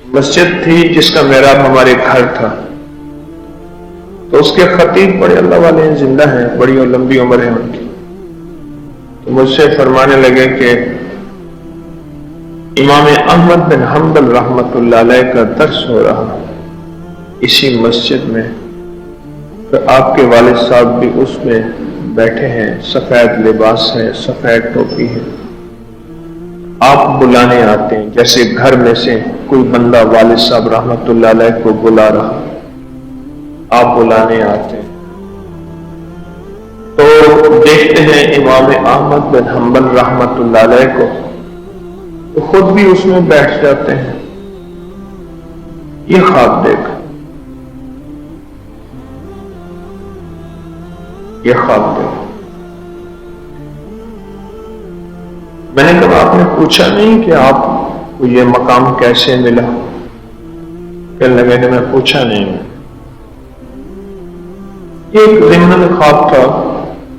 مسجد تھی جس کا محراب ہمارے گھر تھا، تو اس کے خطیب بڑے اللہ والے ہیں، زندہ ہیں، بڑی اور لمبی عمر ہے ان کی. تو مجھ سے فرمانے لگے کہ امام احمد بن حنبل رحمۃ اللہ علیہ کا درس ہو رہا اسی مسجد میں، تو آپ کے والد صاحب بھی اس میں بیٹھے ہیں، سفید لباس ہے، سفید ٹوپی ہے. آپ بلانے آتے ہیں جیسے گھر میں سے کوئی بندہ والد صاحب رحمۃ اللہ علیہ کو بلا رہا، آپ بلانے آتے ہیں تو دیکھتے ہیں امام احمد بن حنبل رحمۃ اللہ علیہ کو، تو خود بھی اس میں بیٹھ جاتے ہیں. یہ خواب دیکھا، یہ خواب دیکھا. میں نے کہا آپ نے پوچھا نہیں کہ آپ کو یہ مقام کیسے ملا؟ کہنے لگے کہ میں پوچھا نہیں. یہ ایک ضمن خواب تھا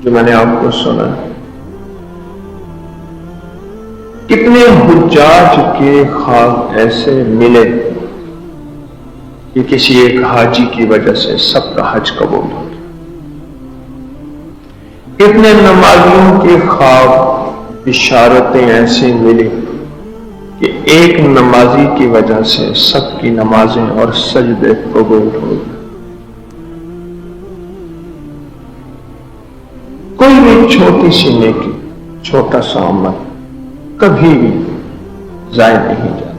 جو میں نے آپ کو سنا. کتنے حجاج کے خواب ایسے ملے کہ کسی ایک حاجی کی وجہ سے سب کا حج قبول ہو. کتنے نمازیوں کے خواب بشارتیں ایسی ملی کہ ایک نمازی کی وجہ سے سب کی نمازیں اور سجدے قبول ہو گئے. کوئی بھی چھوٹی سی نیکی، چھوٹا سا عمل کبھی بھی ضائع نہیں جاتا.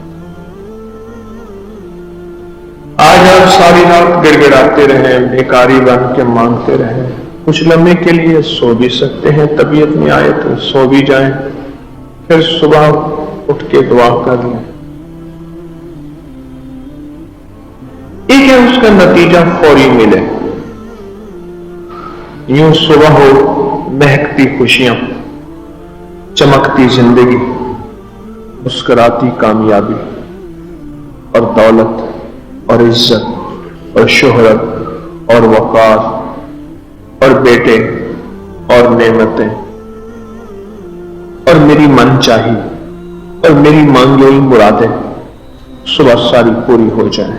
آج آپ ساری رات گڑ گڑاتے رہیں، بھیکاری بن کے مانگتے رہیں، کچھ لمحے کے لیے سو بھی سکتے ہیں، طبیعت میں آئے تو سو بھی جائیں، پھر صبح اٹھ کے دعا کر لیں. ایک ہے اس کا نتیجہ فوری ملے. یوں صبح ہو، مہکتی خوشیاں، چمکتی زندگی، مسکراتی کامیابی اور دولت اور عزت اور شہرت اور وقار اور بیٹے اور نعمتیں اور میری من چاہی اور میری مانگی ہوئی مرادیں صبح ساری پوری ہو جائیں.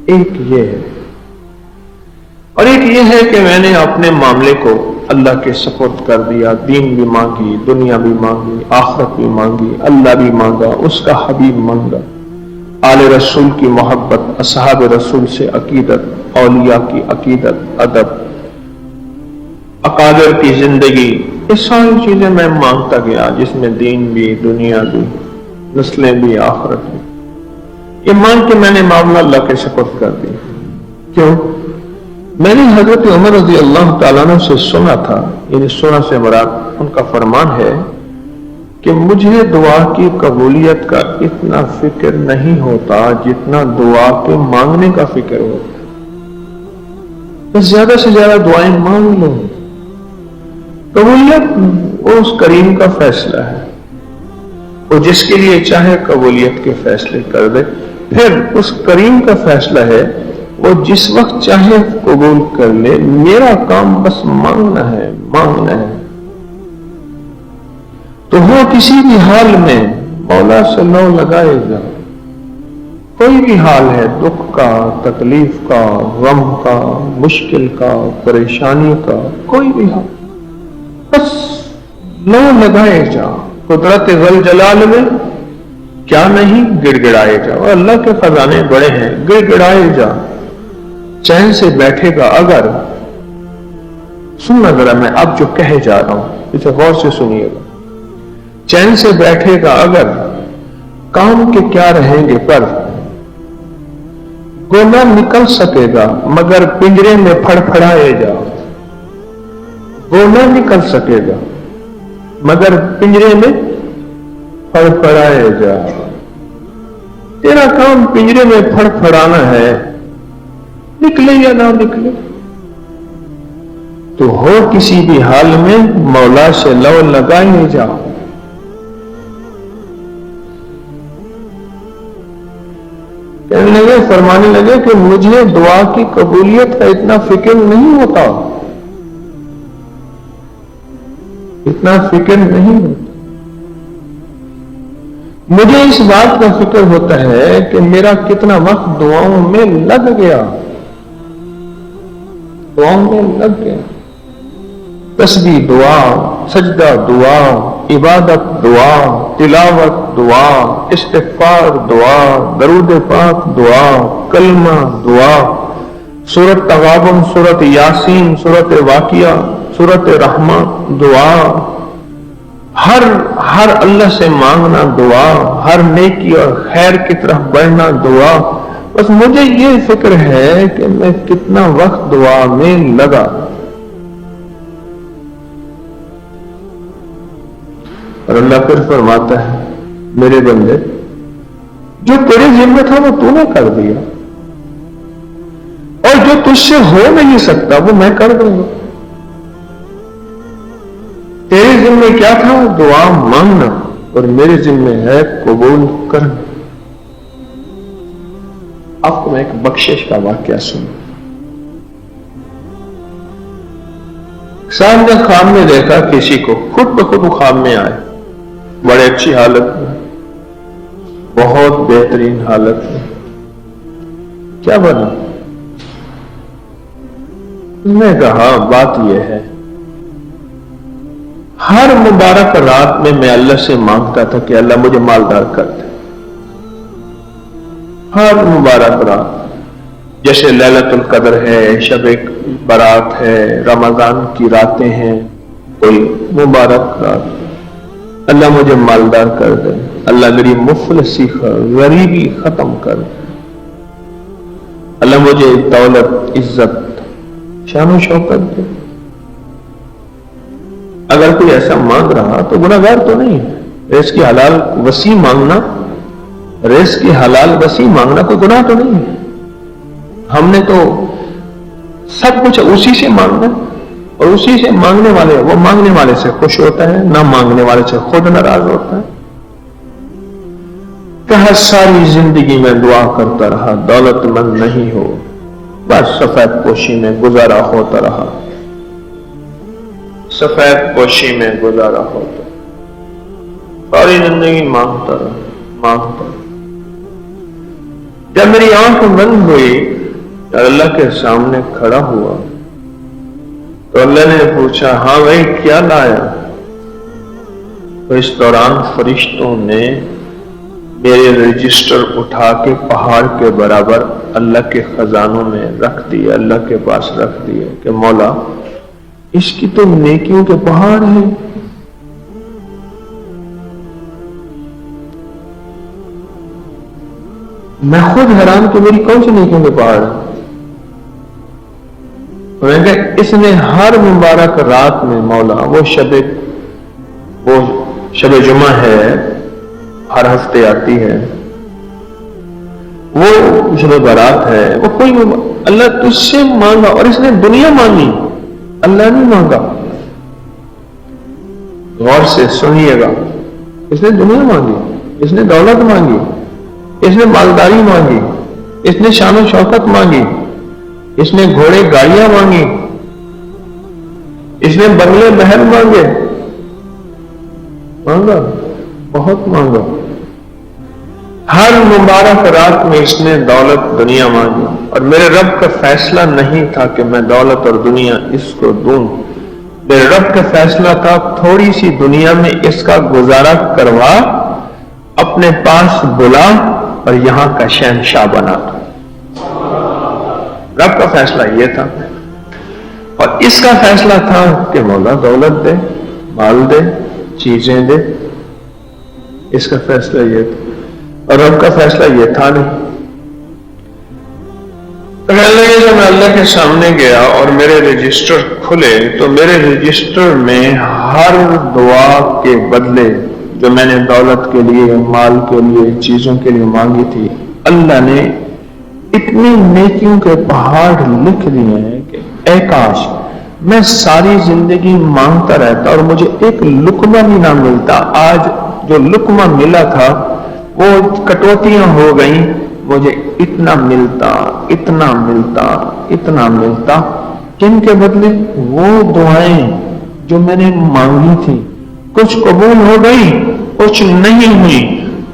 ایک یہ ہے، اور ایک یہ ہے کہ میں نے اپنے معاملے کو اللہ کے سپرد کر دیا. دین بھی مانگی، دنیا بھی مانگی، آخرت بھی مانگی، اللہ بھی مانگا، اس کا حبیب مانگا، آل رسول کی محبت، اصحاب رسول سے عقیدت، اولیاء کی عقیدت، ادب، اکابر کی زندگی، یہ ساری چیزیں میں مانگتا گیا، جس میں دین بھی، دنیا بھی، نسلیں بھی، آخرت بھی. یہ مانگ کے میں نے معاملہ اللہ کے سپرد کر دیا. کیوں؟ میں نے حضرت عمر رضی اللہ تعالیٰ عنہ سے سنا تھا، یعنی سنا سے مراد ان کا فرمان ہے کہ مجھے دعا کی قبولیت کا اتنا فکر نہیں ہوتا جتنا دعا کے مانگنے کا فکر ہوتا. بس زیادہ سے زیادہ دعائیں مانگ لوں. قبولیت اس کریم کا فیصلہ ہے، وہ جس کے لیے چاہے قبولیت کے فیصلے کر دے. پھر اس کریم کا فیصلہ ہے، وہ جس وقت چاہے قبول کر لے. میرا کام بس مانگنا ہے، مانگنا ہے. تو وہ کسی بھی حال میں مولا سے لو لگائے گا. کوئی بھی حال ہے، دکھ کا، تکلیف کا، غم کا، مشکل کا، پریشانی کا، کوئی بھی حال، بس لو لگائے جا. قدرت ذل جلال میں کیا نہیں، گڑ گڑائے جا. اللہ کے خزانے بڑے ہیں، گڑ گڑائے جا. چین سے بیٹھے گا اگر، سننا ذرا میں اب جو کہے جا رہا ہوں اسے غور سے سنیے گا. چین سے بیٹھے گا اگر، کام کے کیا رہیں گے پر، گو نہ نکل سکے گا مگر پنجرے میں پھڑ پھڑائے جا. گو نہ نکل سکے گا مگر پنجرے میں پھڑ پھڑائے جا. تیرا کام پنجرے میں پھڑ پھڑانا ہے، نکلے یا نہ نکلے. تو ہو کسی بھی حال میں مولا سے لو لگائے جا. کہنے لگے، فرمانے لگے کہ مجھے دعا کی قبولیت کا اتنا فکر نہیں ہوتا، اتنا فکر نہیں ہوتا. مجھے اس بات کا فکر ہوتا ہے کہ میرا کتنا وقت دعاؤں میں لگ گیا، دعاؤں میں لگ گیا۔ تسبیح دعا، سجدہ دعا، عبادت دعا، تلاوت دعا، استغفار دعا، درود پاک دعا، کلمہ دعا، سورۃ تغابن، سورۃ یاسین، سورۃ واقعہ، سورۃ رحمہ دعا، ہر اللہ سے مانگنا دعا، ہر نیکی اور خیر کی طرف بڑھنا دعا۔ بس مجھے یہ فکر ہے کہ میں کتنا وقت دعا میں لگا۔ اور اللہ پھر فرماتا ہے، میرے بندے، جو تیرے ذمہ تھا وہ تو نے کر دیا، اور جو تجھ سے ہو نہیں سکتا وہ میں کر دوں گا۔ تیرے ذمہ کیا تھا؟ دعا مانگنا، اور میرے ذمہ ہے قبول کرنا۔ آپ کو میں ایک بخشش کا واقعہ سنوں۔ صاحب نے خواب میں دیکھا کسی کو، خود بخود وہ خواب میں آئے، بڑے اچھی حالت میں، بہت بہترین حالت میں۔ کیا بنا؟ اس نے کہا بات یہ ہے، ہر مبارک رات میں میں اللہ سے مانگتا تھا کہ اللہ مجھے مالدار کر دے۔ ہر مبارک رات، جیسے لیلۃ القدر ہے، شب برات ہے، رمضان کی راتیں ہیں، کوئی مبارک رات، اللہ مجھے مالدار کر دے، اللہ میری مفلسی غریبی ختم کر دے، اللہ مجھے دولت، عزت، شان و شوکت دے۔ اگر کوئی ایسا مانگ رہا تو گناہگار تو نہیں ہے۔ رزق کی حلال وسیع مانگنا، رزق کی حلال وسیع مانگنا کوئی گناہ تو نہیں ہے۔ ہم نے تو سب کچھ اسی سے مانگنا، اور اسی سے مانگنے والے، وہ مانگنے والے سے خوش ہوتا ہے، نہ مانگنے والے سے خود ناراض ہوتا ہے۔ کہا ساری زندگی میں دعا کرتا رہا، دولت مند نہیں ہو، بس سفید پوشی میں گزارا ہوتا رہا، سفید پوشی میں گزارا ہوتا، ساری زندگی مانگتا رہا، مانگتا رہا۔ جب میری آنکھ بند ہوئی اور اللہ کے سامنے کھڑا ہوا تو اللہ نے پوچھا، ہاں بھائی کیا لایا؟ تو اس دوران فرشتوں نے میرے رجسٹر اٹھا کے پہاڑ کے برابر اللہ کے خزانوں میں رکھ دیا، اللہ کے پاس رکھ دیا کہ مولا اس کی تو نیکیوں کے پہاڑ ہیں۔ میں خود حیران کہ میری کون سی نیکیوں کے پہاڑ ہیں۔ میں کہ اس نے ہر مبارک رات میں مولا، وہ شب جمعہ ہے، ہر ہفتے آتی ہے، وہ شب برات ہے، وہ کوئی اللہ تجھ سے مانگا، اور اس نے دنیا مانگی، اللہ نہیں مانگا۔ غور سے سنیے گا، اس نے دنیا مانگی، اس نے دولت مانگی، اس نے مالداری مانگی، اس نے شان و شوکت مانگی، اس نے گھوڑے گاڑیاں مانگی، اس نے بنگلے محل مانگے، مانگا، بہت مانگا۔ ہر مبارک رات میں اس نے دولت دنیا مانگی، اور میرے رب کا فیصلہ نہیں تھا کہ میں دولت اور دنیا اس کو دوں، میرے رب کا فیصلہ تھا تھوڑی سی دنیا میں اس کا گزارا کروا، اپنے پاس بلا اور یہاں کا شہنشاہ بنا دو۔ رب کا فیصلہ یہ تھا، اور اس کا فیصلہ تھا کہ مولا دولت دے، مال دے، چیزیں دے، اس کا فیصلہ یہ تھا، اور رب کا فیصلہ یہ تھا نہیں۔ جب میں اللہ کے سامنے گیا اور میرے رجسٹر کھلے تو میرے رجسٹر میں ہر دعا کے بدلے جو میں نے دولت کے لیے، مال کے لیے، چیزوں کے لیے مانگی تھی، اللہ نے اتنی نیکیوں کے پہاڑ لکھ دیے ہیں کہ اے کاش میں ساری زندگی مانگتا رہتا اور مجھے ایک لقمہ بھی نہ ملتا۔ آج جو لقمہ ملا تھا وہ کٹوتیاں ہو گئیں، مجھے اتنا ملتا، اتنا ملتا، اتنا ملتا۔ کن کے بدلے؟ وہ دعائیں جو میں نے مانگی تھی، کچھ قبول ہو گئی، کچھ نہیں ہوئی،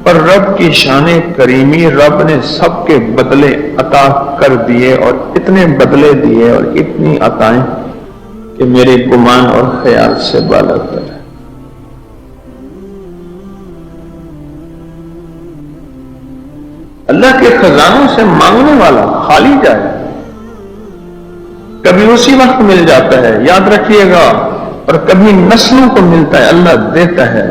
پر رب کی شان کریمی، رب نے سب کے بدلے عطا کر دیے، اور اتنے بدلے دیے اور اتنی عطائیں کہ میرے گمان اور خیال سے بالاتر ہے۔ اللہ کے خزانوں سے مانگنے والا خالی جائے، کبھی اسی وقت مل جاتا ہے، یاد رکھیے گا، اور کبھی نسلوں کو ملتا ہے۔ اللہ دیتا ہے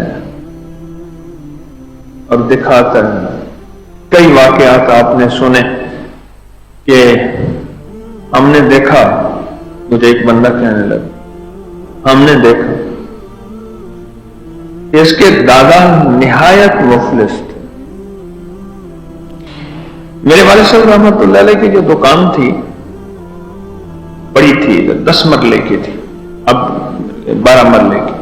اور دکھاتا ہے۔ کئی واقعات آپ نے سنے کہ ہم نے دیکھا، مجھے ایک بندہ کہنے لگا، ہم نے دیکھا کہ اس کے دادا نہایت مفلس تھے۔ میرے والد صاحب رحمۃ اللہ علیہ کی جو دکان تھی بڑی تھی، 10 مرلے کی تھی، اب 12 مرلے کی۔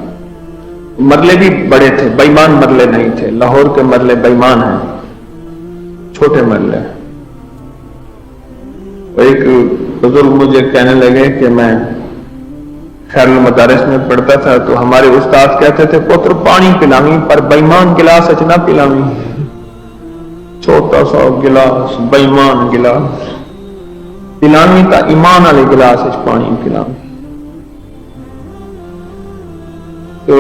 مرلے بھی بڑے تھے، بےمان مرلے نہیں تھے، لاہور کے مرلے بےمان ہیں، چھوٹے مرلے۔ ایک بزرگ مجھے کہنے لگے کہ میں خیر المدارس میں پڑھتا تھا تو ہمارے استاد کہتے تھے پتر پانی پلاوی پر بےمان گلاس اچ نہ پلاوی، چھوٹا سا گلاس بےمان گلاس پلاوی تا ایمان والے گلاس اچ پانی پلاوی۔ تو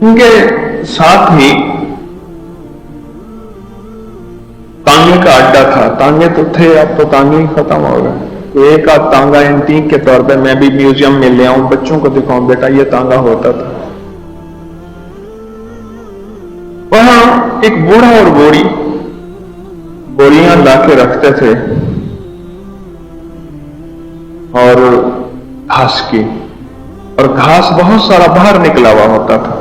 ان کے ساتھ ہی تانگے کا اڈا تھا، تانگے تو تھے، اب تو تانگے ہی ختم ہو گئے۔ تو ایک آدھ تانگا اینٹیک کے طور پہ میں بھی میوزیم میں لے آؤں، بچوں کو دکھاؤں، بیٹا یہ تانگا ہوتا تھا۔ وہاں ایک بوڑھا اور بوڑھی بوریاں لا کے رکھتے تھے اور گھاس کی، اور گھاس بہت سارا باہر نکلا ہوا ہوتا تھا،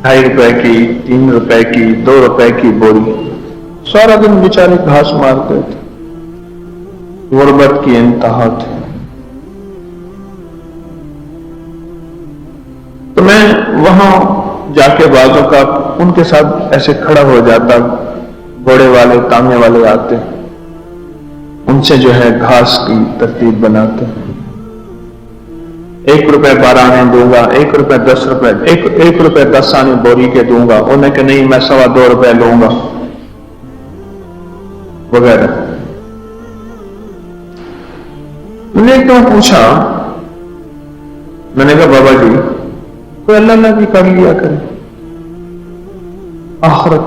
2.5 روپے کی، 3 روپے کی، 2 روپے کی بوری۔ سارا دن بیچارے گھاس مارتے تھے، غربت کی انتہا تھی۔ تو میں وہاں جا کے بعضوں کا ان کے ساتھ ایسے کھڑا ہو جاتا، گھوڑے والے تانگے والے آتے، ان سے جو ہے گھاس کی ترتیب بناتے، 1 روپے 12 آنے دوں گا، 1 روپے 10 روپے، 1 روپے 10 آنے بوری کے دوں گا، انہیں کہ نہیں میں 2.25 روپے لوں گا وغیرہ۔ میں نے ایک دم پوچھا، میں نے کہا بابا جی کوئی اللہ اللہ کی کر لیا کرے، آخرت،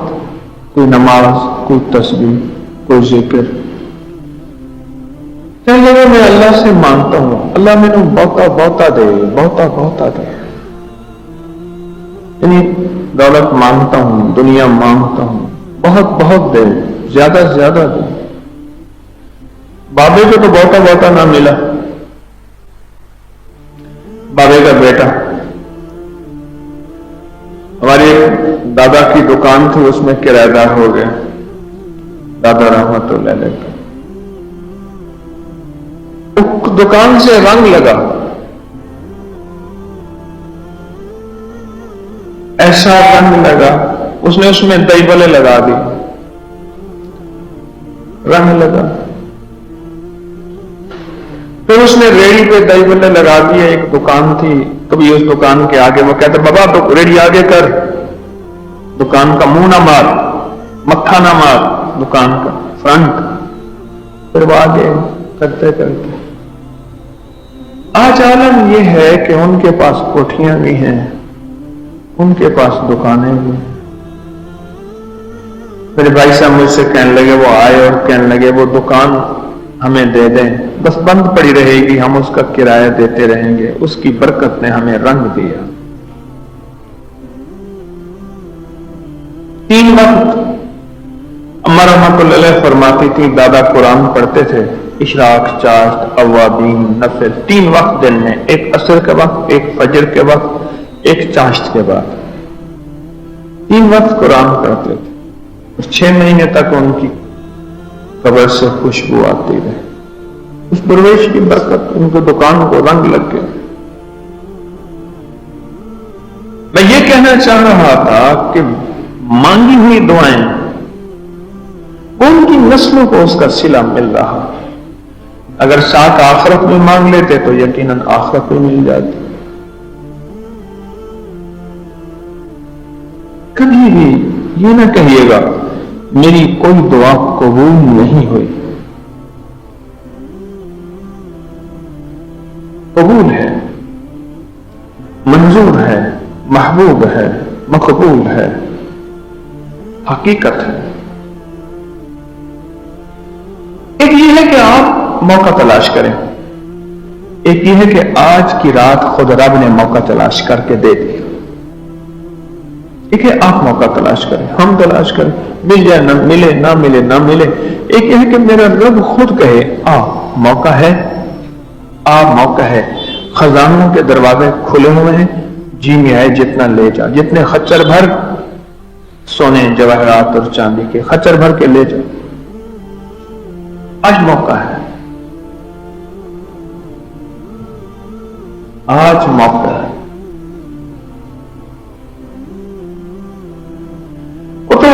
کوئی نماز، کوئی تسبیح، کوئی ذکر۔ میں اللہ سے مانگتا ہوں اللہ میں نے بہتا بہتا دے، بہتا بہتا دے، یعنی دولت مانگتا ہوں، دنیا مانگتا ہوں، بہت بہت دے، زیادہ زیادہ دے۔ بابے کو تو بہتا بہتا نہ ملا، بابے کا بیٹا، ہماری دادا کی دکان تھی اس میں کرایہ دار ہو گیا، دادا رحمت اللہ علیہ کا دکان سے رنگ لگا، ایسا رنگ لگا، اس نے اس میں دہی بلے لگا دی، رنگ لگا، پھر اس نے ریڑھی پہ دہی بلے لگا دیے۔ ایک دکان تھی کبھی اس دکان کے آگے، وہ کہتے بابا تو ریڑھی آگے کر، دکان کا منہ نہ مار، متھا نہ مار، دکان کا فرنٹ، پھر وہ آگے کرتے کرتے آج عالم یہ ہے کہ ان کے پاس کوٹھیاں بھی ہیں، ان کے پاس دکانیں بھی ہیں۔ میرے بھائی صاحب مجھ سے کہنے لگے، وہ آئے اور کہنے لگے وہ دکان ہمیں دے دیں، بس بند پڑی رہے گی، ہم اس کا کرایہ دیتے رہیں گے، اس کی برکت نے ہمیں رنگ دیا۔ 3 وقت اماں رحمۃ اللہ علیہ فرماتی تھی، دادا قرآن پڑھتے تھے، اشراق، چاشت، اوابین، نفل، 3 وقت دن میں، ایک عصر کے وقت، ایک فجر کے وقت، ایک چاشت کے بعد، 3 وقت قرآن پڑھتے تھے، اور 6 مہینے تک ان کی قبر سے خوشبو آتی رہی، اس درویش کی برکت ان کی دکان کو رنگ لگ گیا۔ میں یہ کہنا چاہ رہا تھا کہ مانگی ہوئی دعائیں ان کی نسلوں کو اس کا صلہ مل رہا، اگر ساتھ آخرت میں مانگ لیتے تو یقیناً آخرت میں مل جاتی۔ کبھی بھی یہ نہ کہیے گا میری کوئی دعا قبول نہیں ہوئی. قبول ہے، منظور ہے، محبوب ہے، مقبول ہے، حقیقت ہے. ایک یہ ہے کہ آپ موقع تلاش کریں، ایک یہ ہے کہ آج کی رات خود رب نے موقع تلاش کر کے دے دیا. ایک ہے آپ موقع تلاش کریں، ہم تلاش کریں، مل جائے نہ ملے، نہ ملے نہ ملے. ایک یہ ہے کہ میرا رب خود کہے موقع ہے، موقع ہے. خزانوں کے دروازے کھلے ہوئے ہیں، جی میں آئے جتنا لے جا، جتنے خچر بھر سونے جواہرات اور چاندی کے خچر بھر کے لے جا. آج موقع ہے، آج موقع ہے. وہ تو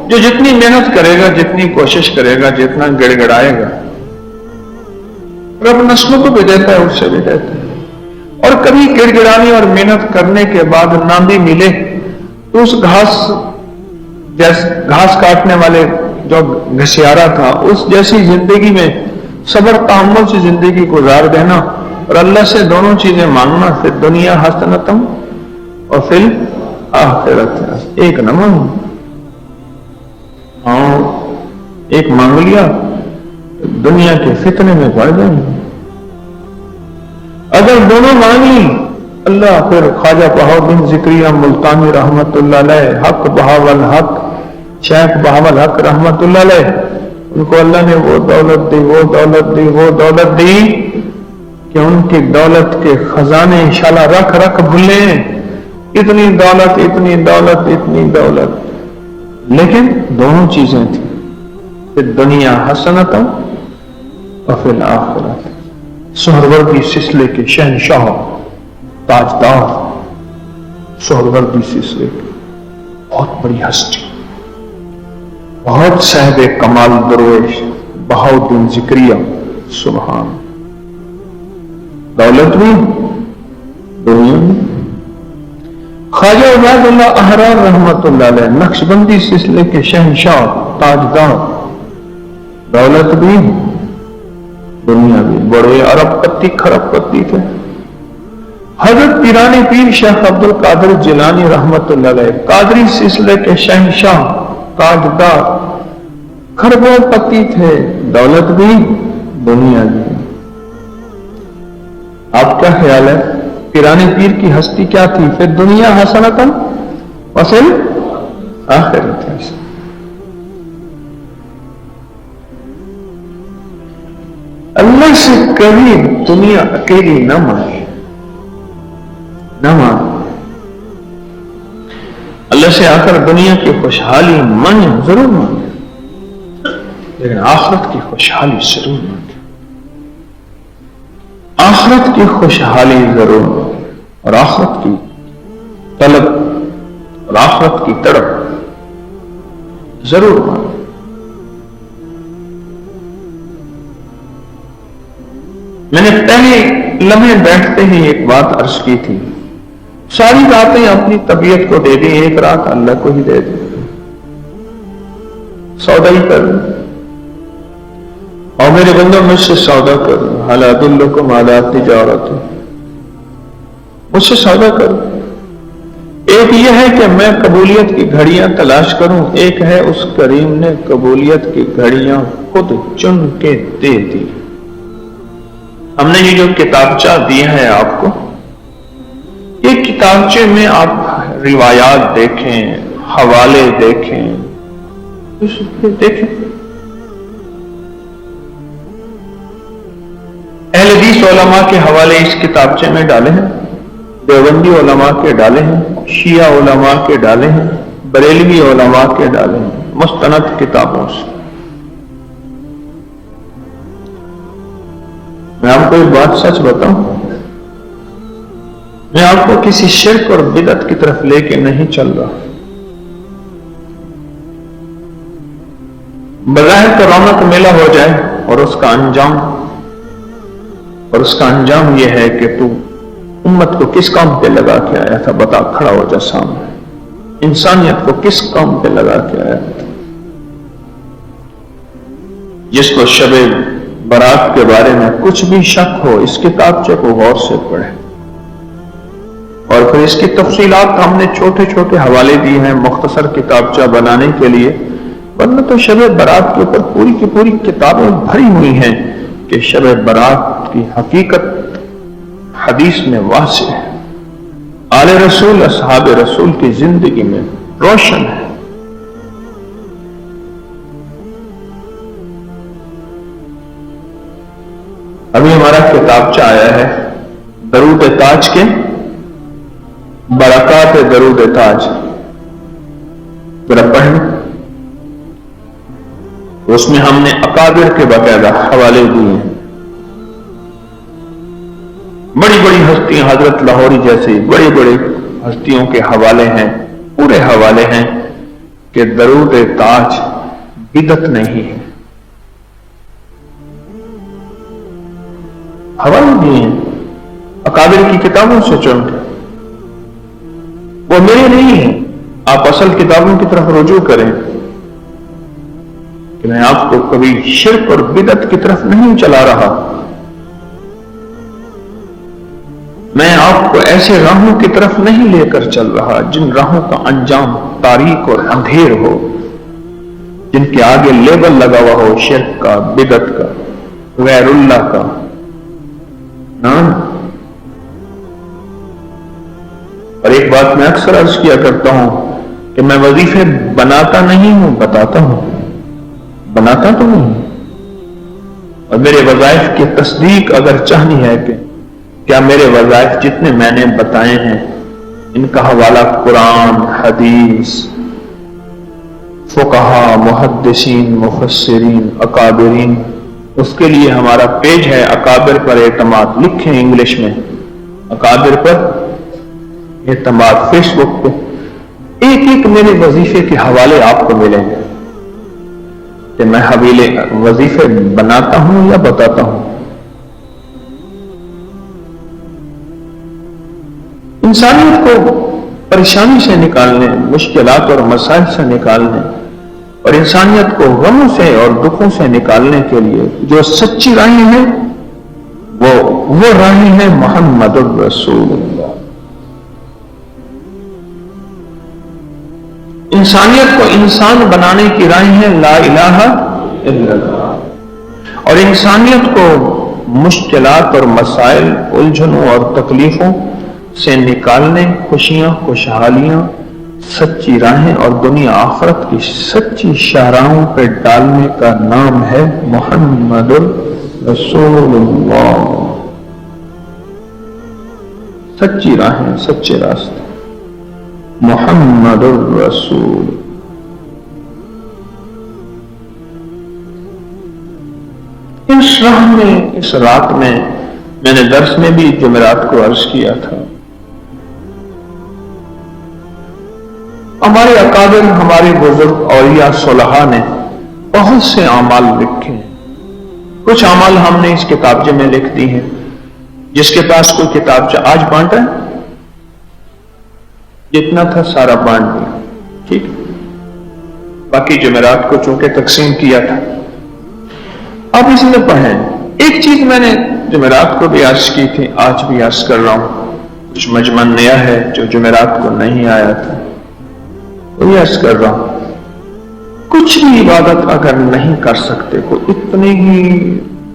جو جتنی محنت کرے گا، جتنی کوشش کرے گا، جتنا گڑ گڑائے گا، رب نسلوں کو بھی دیتا ہے، اس سے بھی دیتا ہے. اور کبھی گڑ گڑانے اور محنت کرنے کے بعد نہ بھی ملے تو اس گھاس کاٹنے والے جو گھسیارا تھا اس جیسی زندگی میں صبر تحمل سے زندگی گزار دینا اور اللہ سے دونوں چیزیں مانگنا، پھر دنیا حسنتم اور پھر آخرت. ایک نہ مانگ، ایک مانگ لیا دنیا کے فتنے میں پڑ جائیں. اگر دونوں مانگ لی اللہ، پھر خواجہ بہاؤالدین ذکریہ ملتانی رحمت اللہ علیہ، حق بہاول حق، شیخ بہاول حق رحمت اللہ علیہ، ان کو اللہ نے وہ دولت دی، وہ دولت دی، وہ دولت دی کہ ان کی دولت کے خزانے انشاءاللہ رکھ رکھ بھولے. اتنی دولت، اتنی دولت، اتنی دولت، لیکن دونوں چیزیں تھیں، پھر دنیا حسنت اور پھر الآخرت. سہروردی سلسلے کے شہنشاہ، تاجدار، سہروردی سلسلے کی بہت بڑی ہستی، بہت صاحب کمال درویش بہاؤالدین ذکریہ. سبحان. دولت بھی، دنیا بھی. خواجہ عبید اللہ احرار رحمت اللہ علیہ، نقشبندی سلسلے کے شہنشاہ، تاجدار، دولت بھی، دنیا بھی. بڑے ارب پتی کھرب پتی تھے. حضرت پیرانی پیر شیخ عبد القادر جیلانی رحمت اللہ علیہ، قادری سلسلے کے شہنشاہ، تاجدار، کھربوں پتی تھے، دولت بھی، دنیا بھی. آپ کیا خیال ہے پیرانی پیر کی ہستی کیا تھی؟ پھر دنیا حسنتن اور پھر آخرت حسنتن. اللہ سے کبھی دنیا اکیلی نہ مانگے، نہ مانگے. اللہ سے آ کر دنیا کی خوشحالی مانگے، ضرور مانگے، لیکن آخرت کی خوشحالی ضرور مانگے. آخرت کی خوشحالی ضرور مانگے، اور آخرت کی طلب اور آخرت کی تڑپ ضرور مانگے. میں نے پہلے لمحے بیٹھتے ہی ایک بات عرض کی تھی، ساری راتیں اپنی طبیعت کو دے دیں، ایک رات اللہ کو ہی دے دیں، سودا ہی کر دیں. اور میرے بندوں مجھ سے سودا کرو، حل ادلکم علی تجارت، مجھ سے سودا کرو. ایک یہ ہے کہ میں قبولیت کی گھڑیاں تلاش کروں، ایک ہے اس کریم نے قبولیت کی گھڑیاں خود چن کے دے دی. ہم نے یہ جو کتابچہ دیا ہے آپ کو، یہ کتابچے میں آپ روایات دیکھیں، حوالے دیکھیں، دیکھیں. اہل حدیث علماء کے حوالے اس کتابچے میں ڈالے ہیں، دیوبندی علماء کے ڈالے ہیں، شیعہ علماء کے ڈالے ہیں، بریلوی علماء کے ڈالے ہیں، مستند کتابوں سے. میں آپ کو ایک بات سچ بتاؤں، میں آپ کو کسی شرک اور بدعت کی طرف لے کے نہیں چل رہا. بظاہر تو رونق میلہ ہو جائے اور اس کا انجام یہ ہے کہ تو امت کو کس کام پہ لگا کے آیا تھا، بتا، کھڑا ہو جا سامنے. انسانیت کو کس کام پہ لگا کے آیا تھا؟ جس کو شب برات کے بارے میں کچھ بھی شک ہو، اس کتابچے کو غور سے پڑھے، اور پھر اس کی تفصیلات ہم نے چھوٹے چھوٹے حوالے دیے ہیں مختصر کتابچہ بنانے کے لیے، ورنہ تو شب برات کے اوپر پوری کی پوری کتابیں بھری ہوئی ہیں کہ شب برات کی حقیقت حدیث میں واضح ہے، آل رسول اصحاب رسول کی زندگی میں روشن ہے۔ ابھی ہمارا کتابچہ آیا ہے درود تاج کے برکات درود تاج، ذرا پڑھیں۔ اس میں ہم نے اکابر کے باقاعدہ حوالے دیے ہیں، بڑی بڑی ہستیاں، حضرت لاہوری جیسی بڑی بڑی ہستیوں کے حوالے ہیں، پورے حوالے ہیں کہ درود تاج بدعت نہیں ہے، حوالے دیے ہیں اکابر کی کتابوں سے چن کے، وہ میرے نہیں ہیں، آپ اصل کتابوں کی طرف رجوع کریں کہ میں آپ کو کبھی شرک اور بدعت کی طرف نہیں چلا رہا، میں آپ کو ایسے راہوں کی طرف نہیں لے کر چل رہا جن راہوں کا انجام تاریک اور اندھیر ہو، جن کے آگے لیبل لگا ہوا ہو شرک کا، بدعت کا، غیر اللہ کا۔ اور ایک بات میں اکثر عرض کیا کرتا ہوں کہ میں وظیفے بناتا نہیں ہوں، بتاتا ہوں، بناتا تو نہیں، اور میرے وظائف کی تصدیق اگر چاہنی ہے کہ کیا میرے وظائف جتنے میں نے بتائے ہیں ان کا حوالہ قرآن، حدیث، فقہا، محدثین، مفسرین، اکابرین، اس کے لیے ہمارا پیج ہے اکابر پر اعتماد، لکھیں انگلش میں اکابر پر اعتماد، فیس بک پہ ایک ایک میرے وظیفے کے حوالے آپ کو ملیں گے کہ میں حوالے وظیفے بناتا ہوں یا بتاتا ہوں۔ انسانیت کو پریشانی سے نکالنے، مشکلات اور مسائل سے نکالنے، اور انسانیت کو غموں سے اور دکھوں سے نکالنے کے لیے جو سچی راہیں ہیں وہ راہیں ہیں محمد الرسول اللہ۔ انسانیت کو انسان بنانے کی راہیں ہیں لا الہ الا اللہ، اور انسانیت کو مشکلات اور مسائل، الجھنوں اور تکلیفوں سے نکالنے، خوشیاں، خوشحالیاں، سچی راہیں اور دنیا آخرت کی سچی شاہراہوں پہ ڈالنے کا نام ہے محمد رسول اللہ۔ سچی راہیں، سچے راستے، محمد الرسول۔ اس راہ میں، اس رات میں نے درس میں بھی جمعرات کو عرض کیا تھا، ہمارے اکابر، ہمارے بزرگ اولیاء صلحاء نے بہت سے اعمال لکھے ہیں، کچھ اعمال ہم نے اس کتابچے میں لکھ دی ہیں، جس کے پاس کوئی کتابچہ آج بانٹا ہے، جتنا تھا سارا بانٹ دیا، ٹھیک، باقی جمعرات کو چونکہ تقسیم کیا تھا، اب اس میں پڑھیں۔ ایک چیز میں نے جمعرات کو بھی عرض کی تھی، آج بھی عرض کر رہا ہوں، کچھ مجمن نیا ہے جو جمعرات کو نہیں آیا تھا، وہی عرض کر رہا ہوں۔ کچھ بھی عبادت اگر نہیں کر سکتے، کوئی اتنے ہی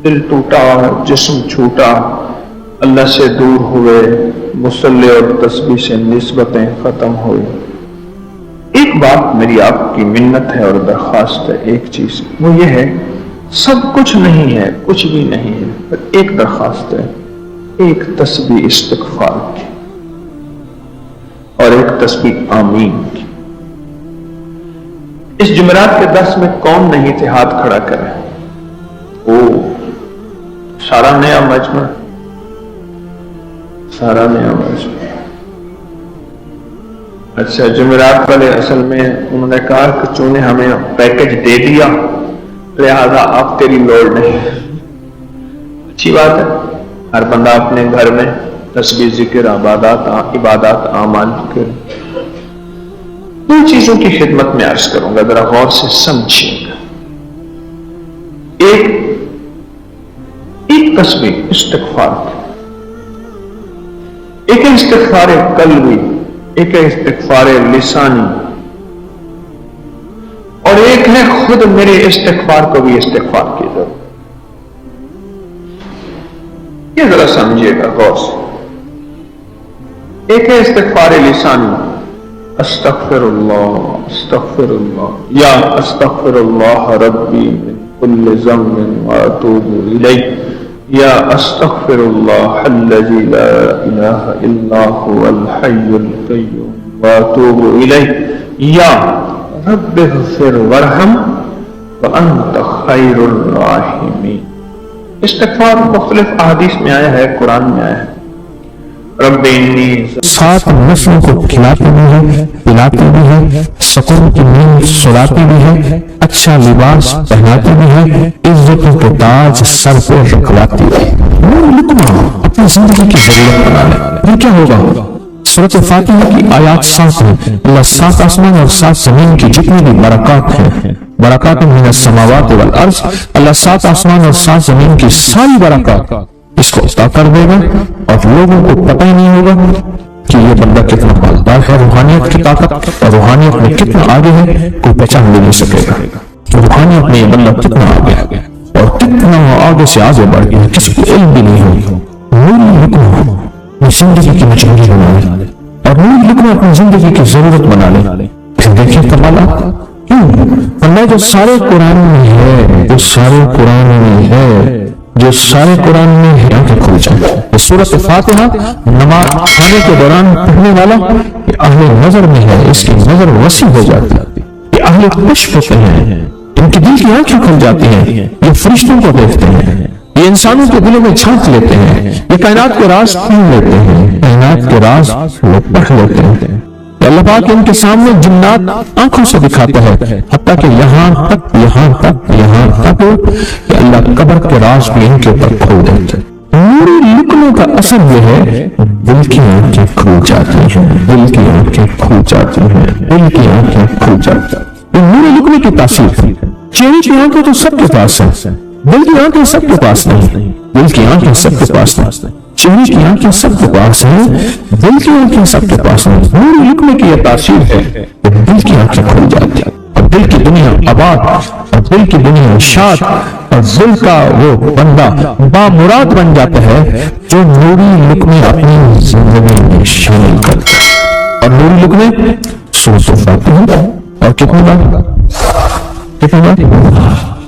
دل ٹوٹا، جسم چھوٹا، اللہ سے دور ہوئے، مصلی اور تسبیح سے نسبتیں ختم ہوئی، ایک بات میری آپ کی منت ہے اور درخواست ہے، ایک چیز وہ یہ ہے، سب کچھ نہیں ہے، کچھ بھی نہیں ہے، پر ایک درخواست ہے، ایک تسبیح استغفار کی اور ایک تسبیح آمین کی۔ اس جمعرات کے درس میں کون نہیں تھے، ہاتھ کھڑا کریں۔ او سارا نیا مجمع، سارا نیا مجمع۔ اچھا، جمعرات والے اصل میں انہوں نے کہا کہ چوں نے ہمیں پیکج دے دیا لہذا آپ تیری لوڑ نہیں۔ اچھی بات ہے، ہر بندہ اپنے گھر میں تسبیح، ذکر، عبادات، اعمال کرے۔ دو چیزوں کی خدمت میں عرض کروں گا، ذرا غور سے سمجھیے گا۔ ایک تصویر استغفار کی، ایک ہے استغفار قلبی، ایک ہے استغفار لسانی، اور ایک ہے خود میرے استغفار کو بھی استغفار کی ضرورت۔ یہ ذرا سمجھیے گا غور سے۔ ایک ہے استغفار لسانی، استغفر اللہ یا استغفر اللہ ربی من کل ذنب واتوب الیہ، یا استغفر اللہ الذی لا الہ الا هو الحی القیوم واتوب الیہ، یا رب اغفر وارحم وانت خیر الراحمین۔ استغفار مختلف احادیث میں آیا ہے، قرآن میں آیا ہے۔ رب انی، ساتھ نسلوں کو کھلاتے بھی ہے، پلاتے بھی ہے، سکون کی نیند سلاتے بھی ہے، اچھا لباس پہناتے بھی ہے، عزتوں کے تاج سر پہ رکھواتے بھی ہے۔ لقمہ اپنی زندگی کی ضرورت بنا لے۔ یہ کیا ہوگا؟ سورۃ فاتحہ کی آیات 7 ہیں۔ اللہ 7 آسمان اور 7 زمین کی جتنی بھی برکات ہیں، برکات من السماوات والارض، اللہ 7 آسمان اور 7 زمین کی ساری برکات اس کو عطا کر دے گا، اور لوگوں کو پتہ ہی نہیں ہوگا کہ یہ بندہ کتنا مالدار ہے، روحانیت کی طاقت اور روحانیت میں کتنا آگے ہے، کوئی پہچان بھی نہیں سکے گا۔ روحانیت میں یہ بندہ کتنا آگے ہے اور کتنا آگے سے آگے بڑھ گیا، کسی کو علم بھی نہیں ہوگا۔ نوری لقمہ زندگی کی مجبوری بنا لے، اور نوری لقمہ اپنی زندگی کی ضرورت بنا لے۔ پھر دیکھیں کمالات کیوں؟ اللہ جو سارے قرآن میں ہے، جو سارے قرآن میں ہے، جو سارے قرآن میں ہے، آنکھیں کھل جائیں۔ سورۃ فاتحہ نماز کھانے کے دوران پڑھنے والا یہ اہل نظر میں ہے، اس کی نظر وسیع ہو جاتی ہے۔ یہ اہل کشف ہوتے ہیں، ان کی دل کی آنکھیں کھل جاتی ہیں، یہ فرشتوں کو دیکھتے ہیں، یہ انسانوں کے دلوں میں جھانک لیتے ہیں، یہ کائنات کے راز پڑھ لیتے ہیں، کائنات کے راز وہ پڑھ لیتے ہیں۔ اللہ پاک ان کے سامنے جنات آنکھوں سے دکھاتا ہے، حتیٰ کہ یہاں تک کہ اللہ قبر کے راز بھی ان کے اوپر کھول دیتے ہیں۔ نوری لقموں کا اثر یہ ہے، دل کی آنکھیں کھل جاتی ہیں، دل کی آنکھیں کھل جاتی ہیں، دل کی آنکھیں کھل جاتی ہیں۔ یہ نوری لقمے کی تاثیر ہے۔ چہرے کی آنکھیں تو سب کے پاس ہیں، دل کی آنکھیں سب کے پاس نہیں، دل کی آنکھیں سب کے پاس نہیں، چہرے کی آنکھیں سب کے پاس ہیں، دل کی آنکھیں سب کے پاس نہیں۔ نوری لقمے کی یہ تاثیر ہے کہ دل کی آنکھیں کھل جاتی ہیں، اور دل کی دنیا آباد، اور دل کی دنیا شاد، اور دل کا وہ بندہ بامراد بن جاتا ہے جو نوری لقمے اپنی زندگی میں شامل کرتا ہے۔ اور نوری لقمے سورۃ فاتحہ، اور کتنی بار؟